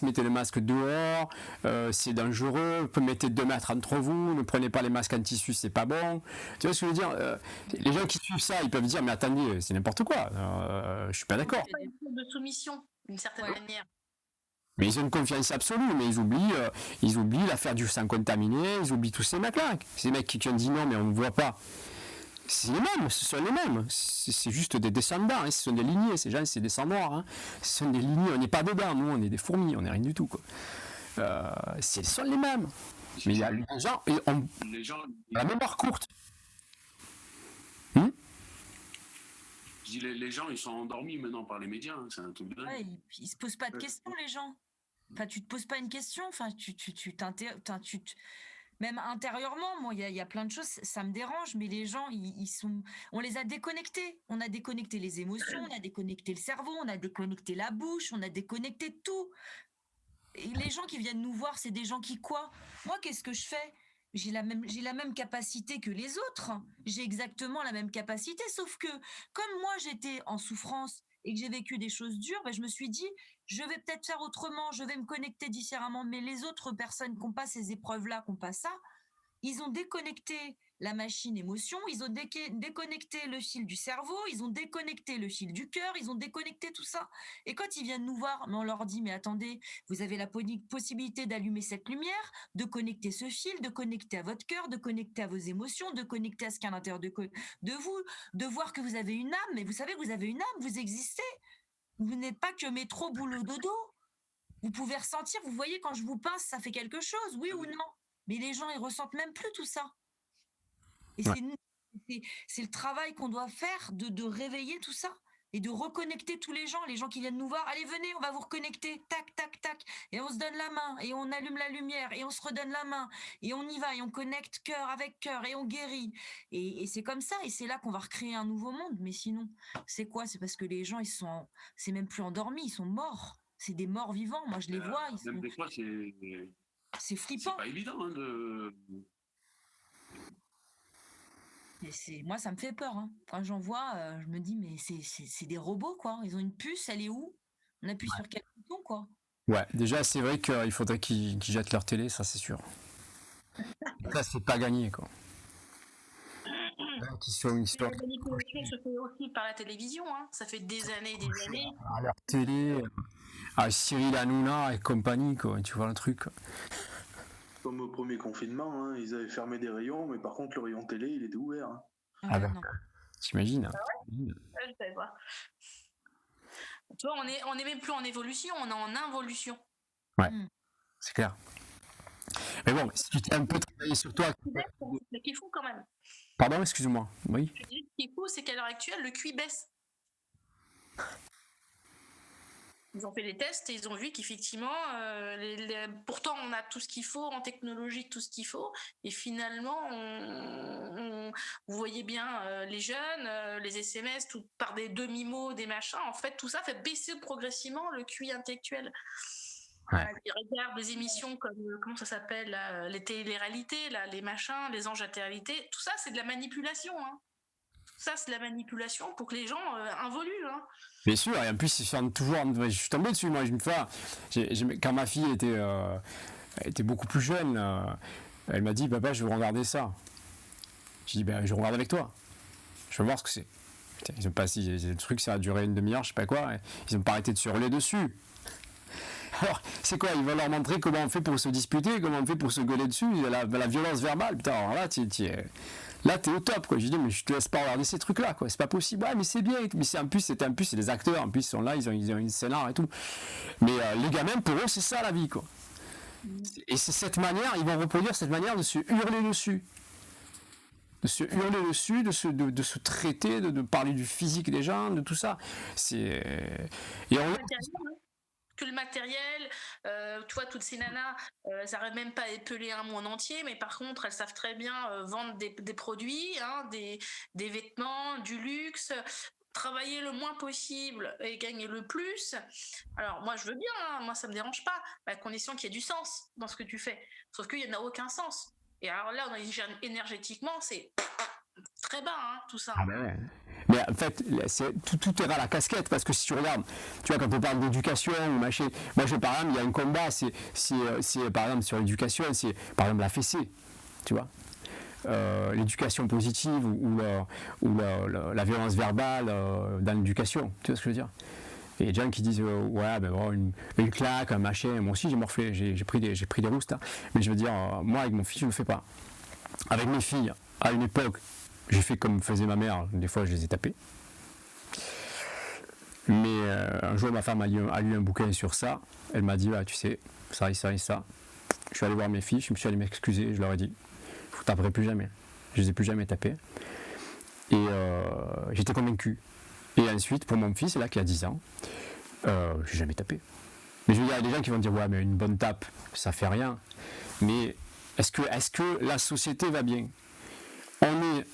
Mettez le masque dehors, c'est dangereux, mettez 2 mètres entre vous, ne prenez pas les masques en tissu, c'est pas bon. Tu vois ce que je veux dire? Les gens qui suivent ça, ils peuvent dire mais attendez, c'est n'importe quoi, je suis pas d'accord. C'est une forme de soumission, d'une certaine manière. Mais ils ont une confiance absolue, mais ils oublient l'affaire du sang contaminé, ils oublient tous ces mecs-là. Ces mecs qui ont dit non mais on ne voit pas. C'est les mêmes, ce sont les mêmes. C'est juste des descendants, hein. Ce sont des lignées, ces gens, c'est des sangs noirs, hein. Ce sont des lignées, on n'est pas dedans, nous, on est des fourmis, on n'est rien du tout, quoi. Ce sont les mêmes. Mais il y a les gens la mémoire courte. Je dis, les gens, ils sont endormis maintenant par les médias, hein. C'est un truc de dingue. Ouais, ils se posent pas de questions, les gens. Enfin, tu te poses pas une question. Enfin, même intérieurement, moi, il y a plein de choses, ça me dérange, mais les gens, on les a déconnectés. On a déconnecté les émotions, on a déconnecté le cerveau, on a déconnecté la bouche, on a déconnecté tout. Et les gens qui viennent nous voir, c'est des gens qui quoi? Moi, qu'est-ce que je fais? J'ai la même capacité que les autres. J'ai exactement la même capacité, sauf que comme moi, j'étais en souffrance et que j'ai vécu des choses dures, je me suis dit, je vais peut-être faire autrement, je vais me connecter différemment. Mais les autres personnes qui n'ont pas ces épreuves-là, qui n'ont pas ça, ils ont déconnecté la machine émotion, ils ont déconnecté le fil du cerveau, ils ont déconnecté le fil du cœur, ils ont déconnecté tout ça. Et quand ils viennent nous voir, on leur dit, mais attendez, vous avez la possibilité d'allumer cette lumière, de connecter ce fil, de connecter à votre cœur, de connecter à vos émotions, de connecter à ce qu'il y a à l'intérieur de vous, de voir que vous avez une âme, mais vous savez que vous avez une âme, vous existez. Vous n'êtes pas que métro, boulot, dodo. Vous pouvez ressentir, vous voyez, quand je vous pince, ça fait quelque chose, oui ou non? Mais les gens, ils ressentent même plus tout ça. Et c'est le travail qu'on doit faire de réveiller tout ça et de reconnecter tous les gens qui viennent nous voir. Allez, venez, on va vous reconnecter. Tac, tac, tac. Et on se donne la main et on allume la lumière et on se redonne la main et on y va et on connecte cœur avec cœur et on guérit. Et c'est comme ça. Et c'est là qu'on va recréer un nouveau monde. Mais sinon, c'est quoi? C'est parce que les gens, c'est même plus endormis, ils sont morts. C'est des morts vivants. Moi, je les vois. Même des fois, c'est flippant. C'est pas évident de... Et moi, ça me fait peur. Hein. Quand j'en vois, je me dis, mais c'est des robots, quoi. Ils ont une puce, elle est où? On appuie sur quel bouton, quoi? Ouais, déjà, c'est vrai qu'il faudrait qu'ils jettent leur télé, ça, c'est sûr. Ça, c'est pas gagné, quoi. La manipulation se fait aussi par la télévision. Hein. Ça fait des années et des années. À leur télé, à Cyril Hanouna et compagnie, quoi. Tu vois le truc. Comme au premier confinement, hein, ils avaient fermé des rayons, mais par contre, le rayon télé, il était ouvert. Hein. Ah ben, t'imagines? Ah ouais? Je sais pas. Tu vois, on est même plus en évolution, on est en involution. Ouais, c'est clair. Mais bon, si tu t'es un peu travaillé sur toi... C'est qu'il faut quand même. Pardon, excuse-moi. Oui. Ce qu'il faut, c'est qu'à l'heure actuelle, le QI baisse. Ils ont fait les tests et ils ont vu qu'effectivement, pourtant on a tout ce qu'il faut en technologie, tout ce qu'il faut, et finalement, vous voyez bien les jeunes, les SMS, tout par des demi-mots, des machins, en fait, tout ça fait baisser progressivement le QI intellectuel. Ouais. Ils regardent des émissions comme, comment ça s'appelle, là, les télé-réalités, là, les machins, les anges à télé-réalité, tout ça, c'est de la manipulation, hein. Ça, c'est de la manipulation pour que les gens involuent. Hein. Bien sûr, et en plus, ils sont toujours... Je suis tombé dessus, moi, une fois. Quand ma fille était beaucoup plus jeune, elle m'a dit, papa, je veux regarder ça. J'ai dit, ben, je regarde avec toi. Je veux voir ce que c'est. Putain, ils ont pas... Le truc, ça a duré une demi-heure, je sais pas quoi. Ils n'ont pas arrêté de se hurler dessus. Alors, c'est quoi? Ils vont leur montrer comment on fait pour se disputer, comment on fait pour se gueuler dessus, la violence verbale. Putain, alors là, t'es au top, quoi. Je dis, mais je te laisse pas regarder ces trucs-là, quoi. C'est pas possible. Ouais, mais c'est bien. Mais c'est des acteurs. En plus, ils sont là, ils ont une scénar et tout. Mais les gamins, pour eux, c'est ça la vie, quoi. Et c'est cette manière, ils vont reproduire cette manière de se hurler dessus. De se hurler dessus, de se traiter, de parler du physique des gens, de tout ça. Que le matériel, tu vois, toutes ces nanas, elles n'arrivent même pas à épeler un monde entier, mais par contre, elles savent très bien vendre des produits, hein, des vêtements, du luxe, travailler le moins possible et gagner le plus. Alors, moi, je veux bien, hein, moi, ça ne me dérange pas, à condition qu'il y ait du sens dans ce que tu fais. Sauf qu'il n'y en a aucun sens. Et alors là, énergétiquement, c'est très bas, hein, tout ça. Ah ben ouais. Mais en fait, tout est à la casquette, parce que si tu regardes, tu vois, quand on parle d'éducation ou machin, moi, par exemple, il y a un combat, c'est par exemple sur l'éducation, c'est par exemple la fessée, tu vois. L'éducation positive ou la violence verbale dans l'éducation, tu vois ce que je veux dire. Et il y a des gens qui disent ouais, ben bon, une claque, un machin. Moi aussi j'ai morflé, j'ai pris des roustes, hein. Mais je veux dire, moi avec mon fils je ne le fais pas. Avec mes filles, à une époque, j'ai fait comme faisait ma mère, des fois je les ai tapées. Mais un jour ma femme a lu un bouquin sur ça, elle m'a dit, tu sais, ça et ça et ça. Je suis allé voir mes filles, je me suis allé m'excuser, je leur ai dit, vous ne taperez plus jamais. Je les ai plus jamais tapées. Et j'étais convaincu. Et ensuite, pour mon fils, là, qui a 10 ans, je n'ai jamais tapé. Mais je veux dire, il y a des gens qui vont dire ouais, mais une bonne tape, ça fait rien. Mais est-ce que la société va bien? On est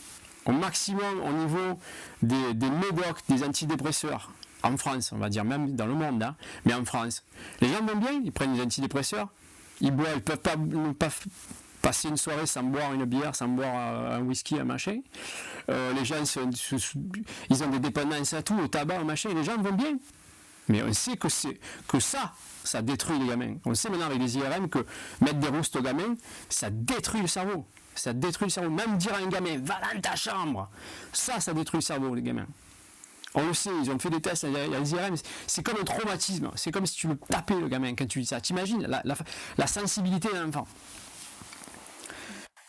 au maximum au niveau des médocs, des antidépresseurs. En France, on va dire, même dans le monde, hein, mais en France. Les gens vont bien, ils prennent des antidépresseurs, ils boivent, ils peuvent pas passer une soirée sans boire une bière, sans boire un whisky, un machin. Les gens, ils ont des dépendances à tout, au tabac, au machin, et les gens vont bien. Mais on sait que ça détruit les gamins. On sait maintenant avec les IRM que mettre des roustes aux gamins, ça détruit le cerveau. Ça détruit le cerveau. Même dire à un gamin, va dans ta chambre, ça détruit le cerveau, les gamins. On le sait, ils ont fait des tests, il y a les IRM, c'est comme un traumatisme. C'est comme si tu le tapais, le gamin, quand tu dis ça. T'imagines la sensibilité d'un enfant.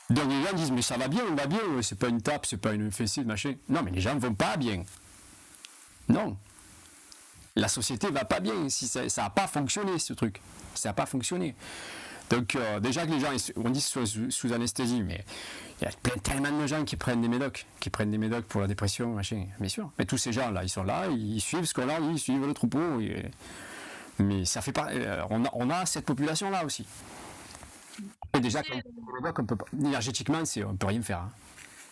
Donc les gens disent, mais ça va bien, on va bien, c'est pas une tape, c'est pas une fessée, machin. Non, mais les gens ne vont pas bien. Non. La société va pas bien, si ça n'a pas fonctionné, ce truc. Ça n'a pas fonctionné. Donc déjà que les gens, on dit sous anesthésie, mais il y a tellement de gens qui prennent des médocs, pour la dépression, machin, bien sûr. Mais tous ces gens-là, ils sont là, ils suivent ce qu'on leur dit, ils suivent le troupeau. Mais ça fait pas. On a cette population-là aussi. Et déjà, comme médoc, on peut pas, énergétiquement, on peut rien faire. Hein.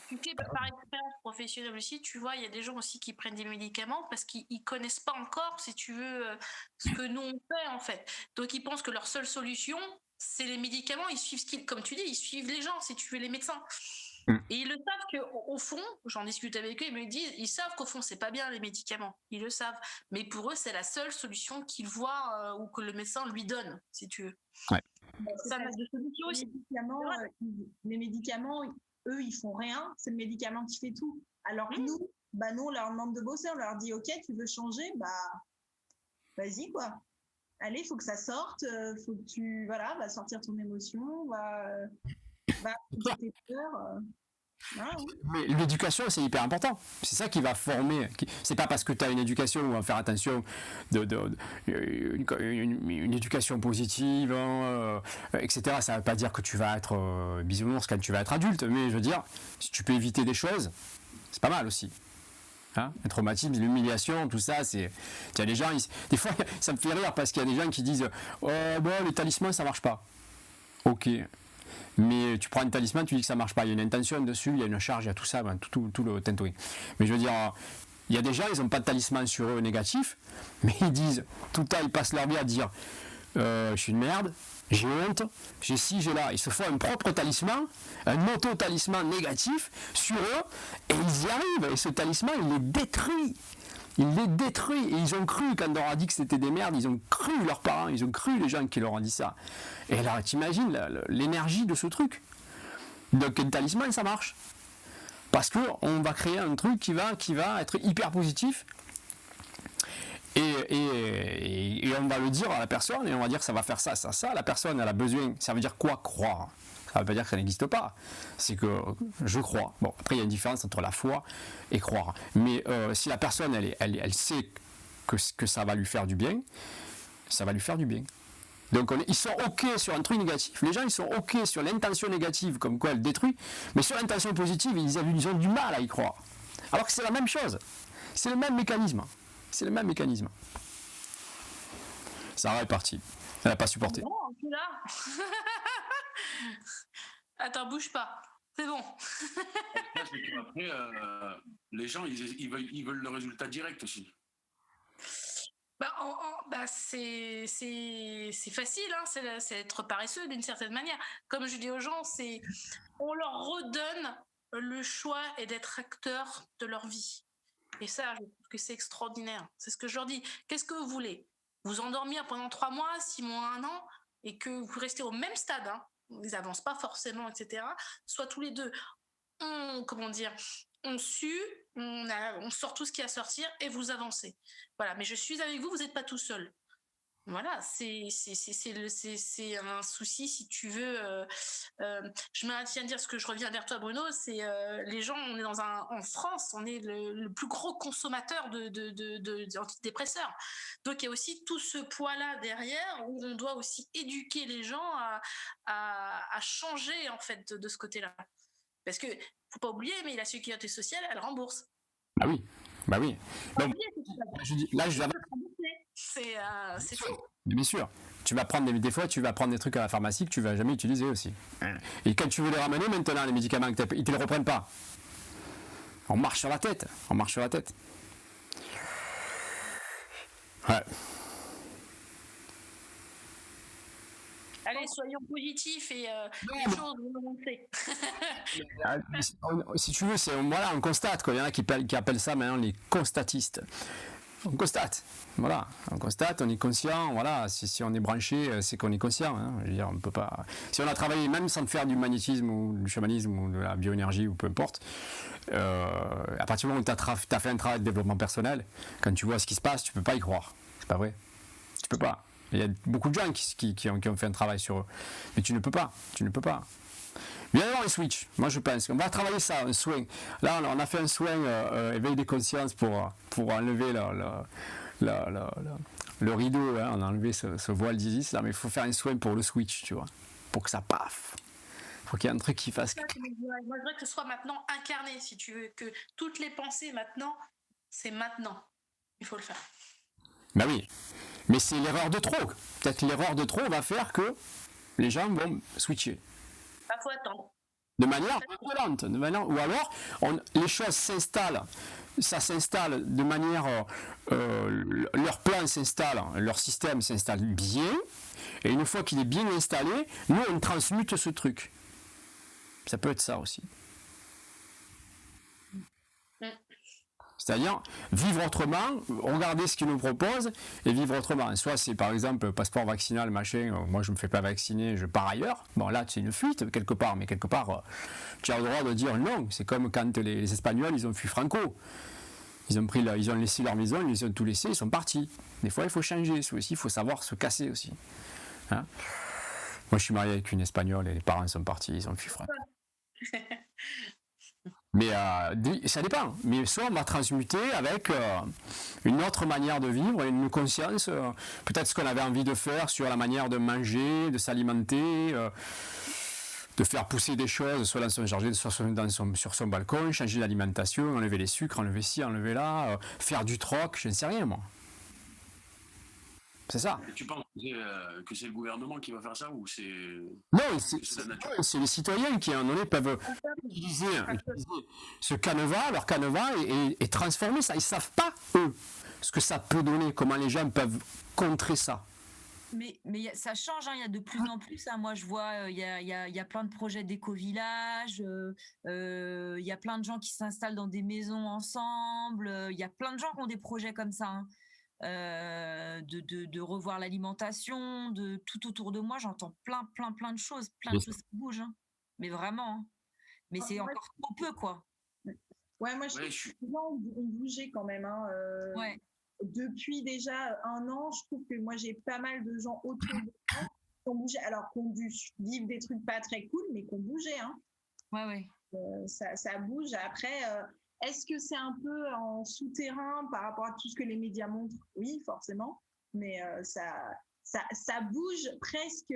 Tu sais, par expérience professionnelle aussi, tu vois, il y a des gens aussi qui prennent des médicaments parce qu'ils connaissent pas encore, si tu veux, ce que nous on fait en fait. Donc ils pensent que leur seule solution, c'est les médicaments. Ils suivent comme tu dis, ils suivent les gens, si tu veux, les médecins. Et ils le savent qu'au fond, j'en discute avec eux, ils me disent, ils savent qu'au fond, c'est pas bien les médicaments. Ils le savent. Mais pour eux, c'est la seule solution qu'ils voient ou que le médecin lui donne, si tu veux. Ouais. Ça n'a de solution aussi. Les médicaments, eux, ils font rien. C'est le médicament qui fait tout. Alors que nous, on leur demande de bosser. On leur dit, OK, tu veux changer? Vas-y, quoi. Allez, il faut que ça sorte. Faut que tu, va sortir ton émotion. Va tes peurs. Mais l'éducation, c'est hyper important. C'est ça qui va former. C'est pas parce que tu as une éducation où on va faire attention une éducation positive, etc. Ça ne veut pas dire que tu vas être bisounours quand tu vas être adulte, mais je veux dire, si tu peux éviter des choses, c'est pas mal aussi. Hein, un traumatisme, l'humiliation, tout ça, c'est. Il y a des gens, des fois, ça me fait rire parce qu'il y a des gens qui disent le talisman, ça marche pas. Ok. Mais tu prends un talisman, tu dis que ça marche pas. Il y a une intention dessus, il y a une charge, il y a tout ça, tout le tintouin. Mais je veux dire, il y a des gens, ils n'ont pas de talisman sur eux négatif, mais ils disent, tout le temps, ils passent leur vie à dire je suis une merde, j'ai honte, j'ai ci, j'ai là. Ils se font un propre talisman, un auto-talisman négatif sur eux, et ils y arrivent. Et ce talisman, il les détruit. Il les détruit. Et ils ont cru, quand on leur a dit que c'était des merdes, ils ont cru leurs parents, ils ont cru les gens qui leur ont dit ça. Et là, t'imagines l'énergie de ce truc. Donc, un talisman, ça marche. Parce qu'on va créer un truc qui va être hyper positif. Et on va le dire à la personne, et on va dire que ça va faire ça, ça, ça. La personne, elle a besoin. Ça veut dire quoi, croire? Ça ne veut pas dire que ça n'existe pas. C'est que je crois. Bon, après, il y a une différence entre la foi et croire. Mais si la personne, elle sait que ça va lui faire du bien, ça va lui faire du bien. Donc, ils sont OK sur un truc négatif. Les gens, ils sont OK sur l'intention négative, comme quoi elle détruit. Mais sur l'intention positive, ils ont du mal à y croire. Alors que c'est la même chose. C'est le même mécanisme. C'est le même mécanisme. Sarah est partie. Elle n'a pas supporté. Non, tu là. Attends, bouge pas. C'est bon. Après, les gens, ils veulent le résultat direct aussi. C'est facile, hein, c'est être paresseux d'une certaine manière. Comme je dis aux gens, on leur redonne le choix et d'être acteur de leur vie. Et ça, je trouve que c'est extraordinaire. C'est ce que je leur dis. Qu'est-ce que vous voulez? Vous endormir pendant 3 mois, 6 mois, 1 an, et que vous restez au même stade, hein, ils n'avancent pas forcément, etc. Soit tous les deux, on sue, on sort tout ce qui a à sortir et vous avancez. Voilà, mais je suis avec vous, vous n'êtes pas tout seul. Voilà, c'est un souci, si tu veux. Je maintiens de dire ce que je reviens vers toi, Bruno, c'est les gens, on est en France, on est le plus gros consommateur d'antidépresseurs. Donc il y a aussi tout ce poids-là derrière où on doit aussi éduquer les gens à changer en fait de ce côté-là. Parce que faut pas oublier, mais la sécurité sociale, elle rembourse. Ah oui, bah oui. Donc, c'est fou. Bien sûr. Tu vas prendre des fois, tu vas prendre des trucs à la pharmacie que tu vas jamais utiliser aussi. Et quand tu veux les ramener maintenant, les médicaments, ils te les reprennent pas. On marche sur la tête. On marche sur la tête. Ouais. Allez, soyons positifs et les choses vont monter. Si tu veux, voilà, on constate. Quoi. Il y en a qui appellent ça maintenant les constatistes. On constate. Voilà, on constate, on est conscient. Voilà, si on est branché, c'est qu'on est conscient. Hein. Je veux dire, on peut pas. Si on a travaillé même sans faire du magnétisme ou du chamanisme ou de la bioénergie ou peu importe, à partir du moment où tu as fait un travail de développement personnel, quand tu vois ce qui se passe, tu peux pas y croire. C'est pas vrai. Tu peux pas. Il y a beaucoup de gens qui ont fait un travail sur eux, mais tu ne peux pas. Tu ne peux pas. Bien avant un switch, moi je pense qu'on va travailler ça, un soin. Là on a fait un soin éveil des consciences pour enlever le rideau, hein, on a enlevé ce voile d'Isis là, mais il faut faire un soin pour le switch, tu vois, pour que ça paf. Il faut qu'il y ait un truc qui fasse. Moi je voudrais que ce soit maintenant incarné, si tu veux, que toutes les pensées maintenant, c'est maintenant. Il faut le faire. Ben oui, mais c'est l'erreur de trop. Peut-être l'erreur de trop va faire que les gens vont switcher. Il faut attendre. De manière violente, ou alors les choses s'installent, ça s'installe de manière, leur plan s'installe, leur système s'installe bien, et une fois qu'il est bien installé, nous on transmute ce truc. Ça peut être ça aussi. C'est-à-dire vivre autrement, regarder ce qu'ils nous proposent et vivre autrement. Soit c'est par exemple passeport vaccinal, machin, moi je ne me fais pas vacciner, je pars ailleurs. Bon là c'est une fuite quelque part, mais quelque part tu as le droit de dire non. C'est comme quand les Espagnols ils ont fui Franco. Ils ont laissé leur maison, ils ont tout laissé, ils sont partis. Des fois il faut changer, il faut savoir se casser aussi. Hein, moi je suis marié avec une Espagnole et les parents sont partis, ils ont fui Franco. Mais ça dépend. Mais soit on va transmuter avec une autre manière de vivre, une conscience, peut-être ce qu'on avait envie de faire sur la manière de manger, de s'alimenter, de faire pousser des choses, soit dans son jardin, soit sur son balcon, changer l'alimentation, enlever les sucres, enlever ci, enlever là, faire du troc, je ne sais rien moi. C'est ça. Et tu penses que c'est le gouvernement qui va faire ça ou c'est... Non, c'est les citoyens qui, à un moment donné, peuvent utiliser ce canevas, leur canevas, et transformer ça. Ils ne savent pas, eux, ce que ça peut donner, comment les gens peuvent contrer ça. Mais ça change, hein, il y a de plus en plus. Hein. Moi, je vois, il y a plein de projets d'éco-village, il y a plein de gens qui s'installent dans des maisons ensemble, il y a plein de gens qui ont des projets comme ça. Hein. De revoir l'alimentation, de tout autour de moi, j'entends plein de choses, plein de choses qui bougent, hein. Mais vraiment, hein. Mais c'est encore trop peu, quoi. Ouais, moi je trouve que les gens ont bougé quand même, hein. Ouais. Depuis déjà un an, je trouve que moi j'ai pas mal de gens autour de moi qui ont bougé, alors qu'on vivent des trucs pas très cool, mais qui ont bougé, hein. Ouais. Ça bouge. Après, est-ce que c'est un peu en souterrain par rapport à tout ce que les médias montrent? Oui, forcément. Mais ça bouge presque.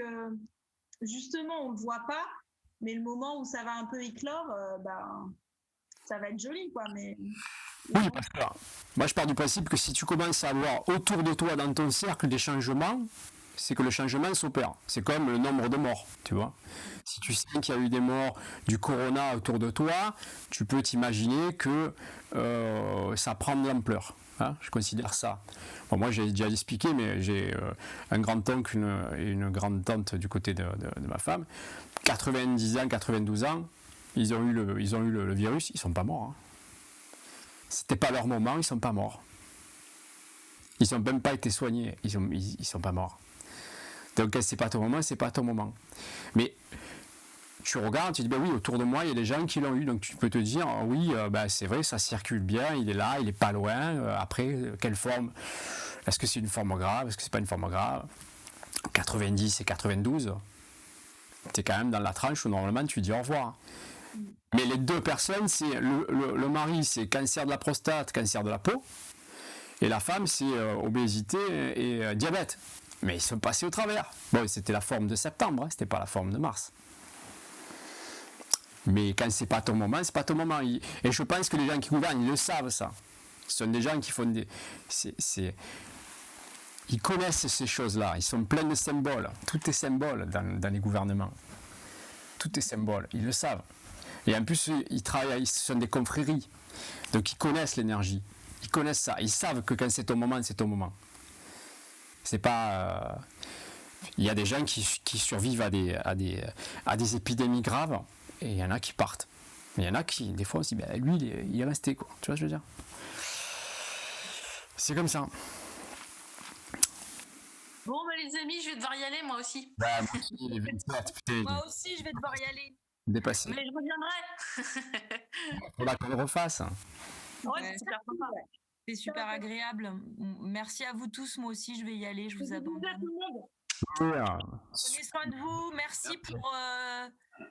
Justement, on ne le voit pas. Mais le moment où ça va un peu éclore, ça va être joli, quoi. Mais... Oui, parce que moi je pars du principe que si tu commences à avoir autour de toi, dans ton cercle, des changements, c'est que le changement s'opère. C'est comme le nombre de morts, tu vois. Si tu sais qu'il y a eu des morts du corona autour de toi, tu peux t'imaginer que ça prend de l'ampleur. Hein, je considère ça. Bon, moi, j'ai déjà expliqué, mais j'ai un grand-oncle et une grande-tante du côté de ma femme. 90 ans, 92 ans, ils ont eu le virus, ils ne sont pas morts. Hein. C'était pas leur moment, ils ne sont pas morts. Ils n'ont même pas été soignés, ils sont pas morts. Donc c'est pas ton moment, c'est pas ton moment. Mais tu regardes, tu dis oui, autour de moi il y a des gens qui l'ont eu, donc tu peux te dire oui, c'est vrai, ça circule bien, il est là, il est pas loin. Après, quelle forme? Est-ce que c'est une forme grave? Est-ce que c'est pas une forme grave? 90 et 92, t'es quand même dans la tranche où normalement tu dis au revoir. Mais les deux personnes, c'est le mari, c'est cancer de la prostate, cancer de la peau, et la femme, c'est obésité et diabète. Mais ils sont passés au travers. Bon, c'était la forme de septembre, hein, c'était pas la forme de mars. Mais quand c'est pas ton moment, c'est pas ton moment. Et je pense que les gens qui gouvernent, ils le savent ça. Ce sont des gens qui font des... ils connaissent ces choses-là, ils sont pleins de symboles. Tout est symbole dans les gouvernements. Tout est symbole, ils le savent. Et en plus, ils travaillent, ce sont des confréries. Donc ils connaissent l'énergie. Ils connaissent ça. Ils savent que quand c'est ton moment, c'est ton moment. C'est pas... Il y a des gens qui survivent à des épidémies graves, et il y en a qui partent. Mais il y en a qui, des fois, on se dit, lui, il est resté, quoi. Tu vois ce que je veux dire? C'est comme ça. Bon, les amis, je vais devoir y aller, moi aussi. Bah, moi aussi, il est 27, putain. Moi aussi, je vais devoir y aller. Dépassé. Mais je reviendrai. Faudra qu'on le refasse. Ouais, c'est super sympa. C'est super agréable. Merci à vous tous. Moi aussi, je vais y aller. Je vous abandonne. Prenez soin de vous. Merci pour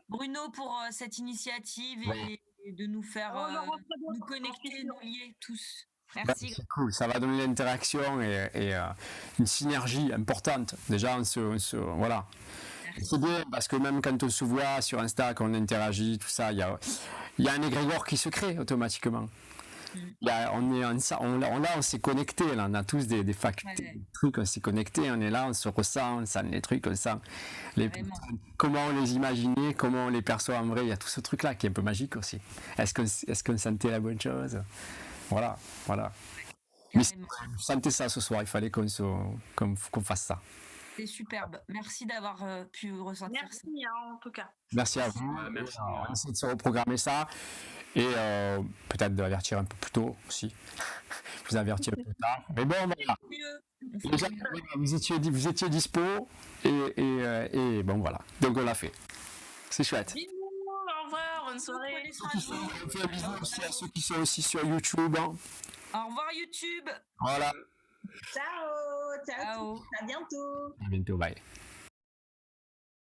Bruno pour cette initiative et de nous faire nous connecter, nous lier tous. Merci. C'est cool, ça va donner l'interaction et une synergie importante. Déjà, voilà. C'est bien parce que même quand on se voit sur Insta, quand on interagit, tout ça, il y a un égrégore qui se crée automatiquement. On s'est connecté, là, on a tous des facultés, des trucs, on s'est connecté, on est là, on se ressent, on sent les trucs, on sent comment on les imaginait, comment on les perçoit en vrai. Il y a tout ce truc-là qui est un peu magique aussi. Est-ce qu'on sentait la bonne chose? Voilà. Mais vous sentez ça ce soir, il fallait qu'on fasse ça. C'est superbe. Merci d'avoir pu ressentir ça. Merci en tout cas. Merci à vous. Merci. On va essayer de se reprogrammer ça et peut-être d'avertir un peu plus tôt aussi. Vous avertir plus tard. Mais bon, voilà. Déjà, vous étiez dispo et bon voilà. Donc on l'a fait. C'est chouette. Bisous, au revoir, bonne soirée. On fait un bisou aussi à ceux qui sont aussi sur YouTube. Au revoir YouTube. Voilà. Ciao. À bientôt. À bientôt, bye.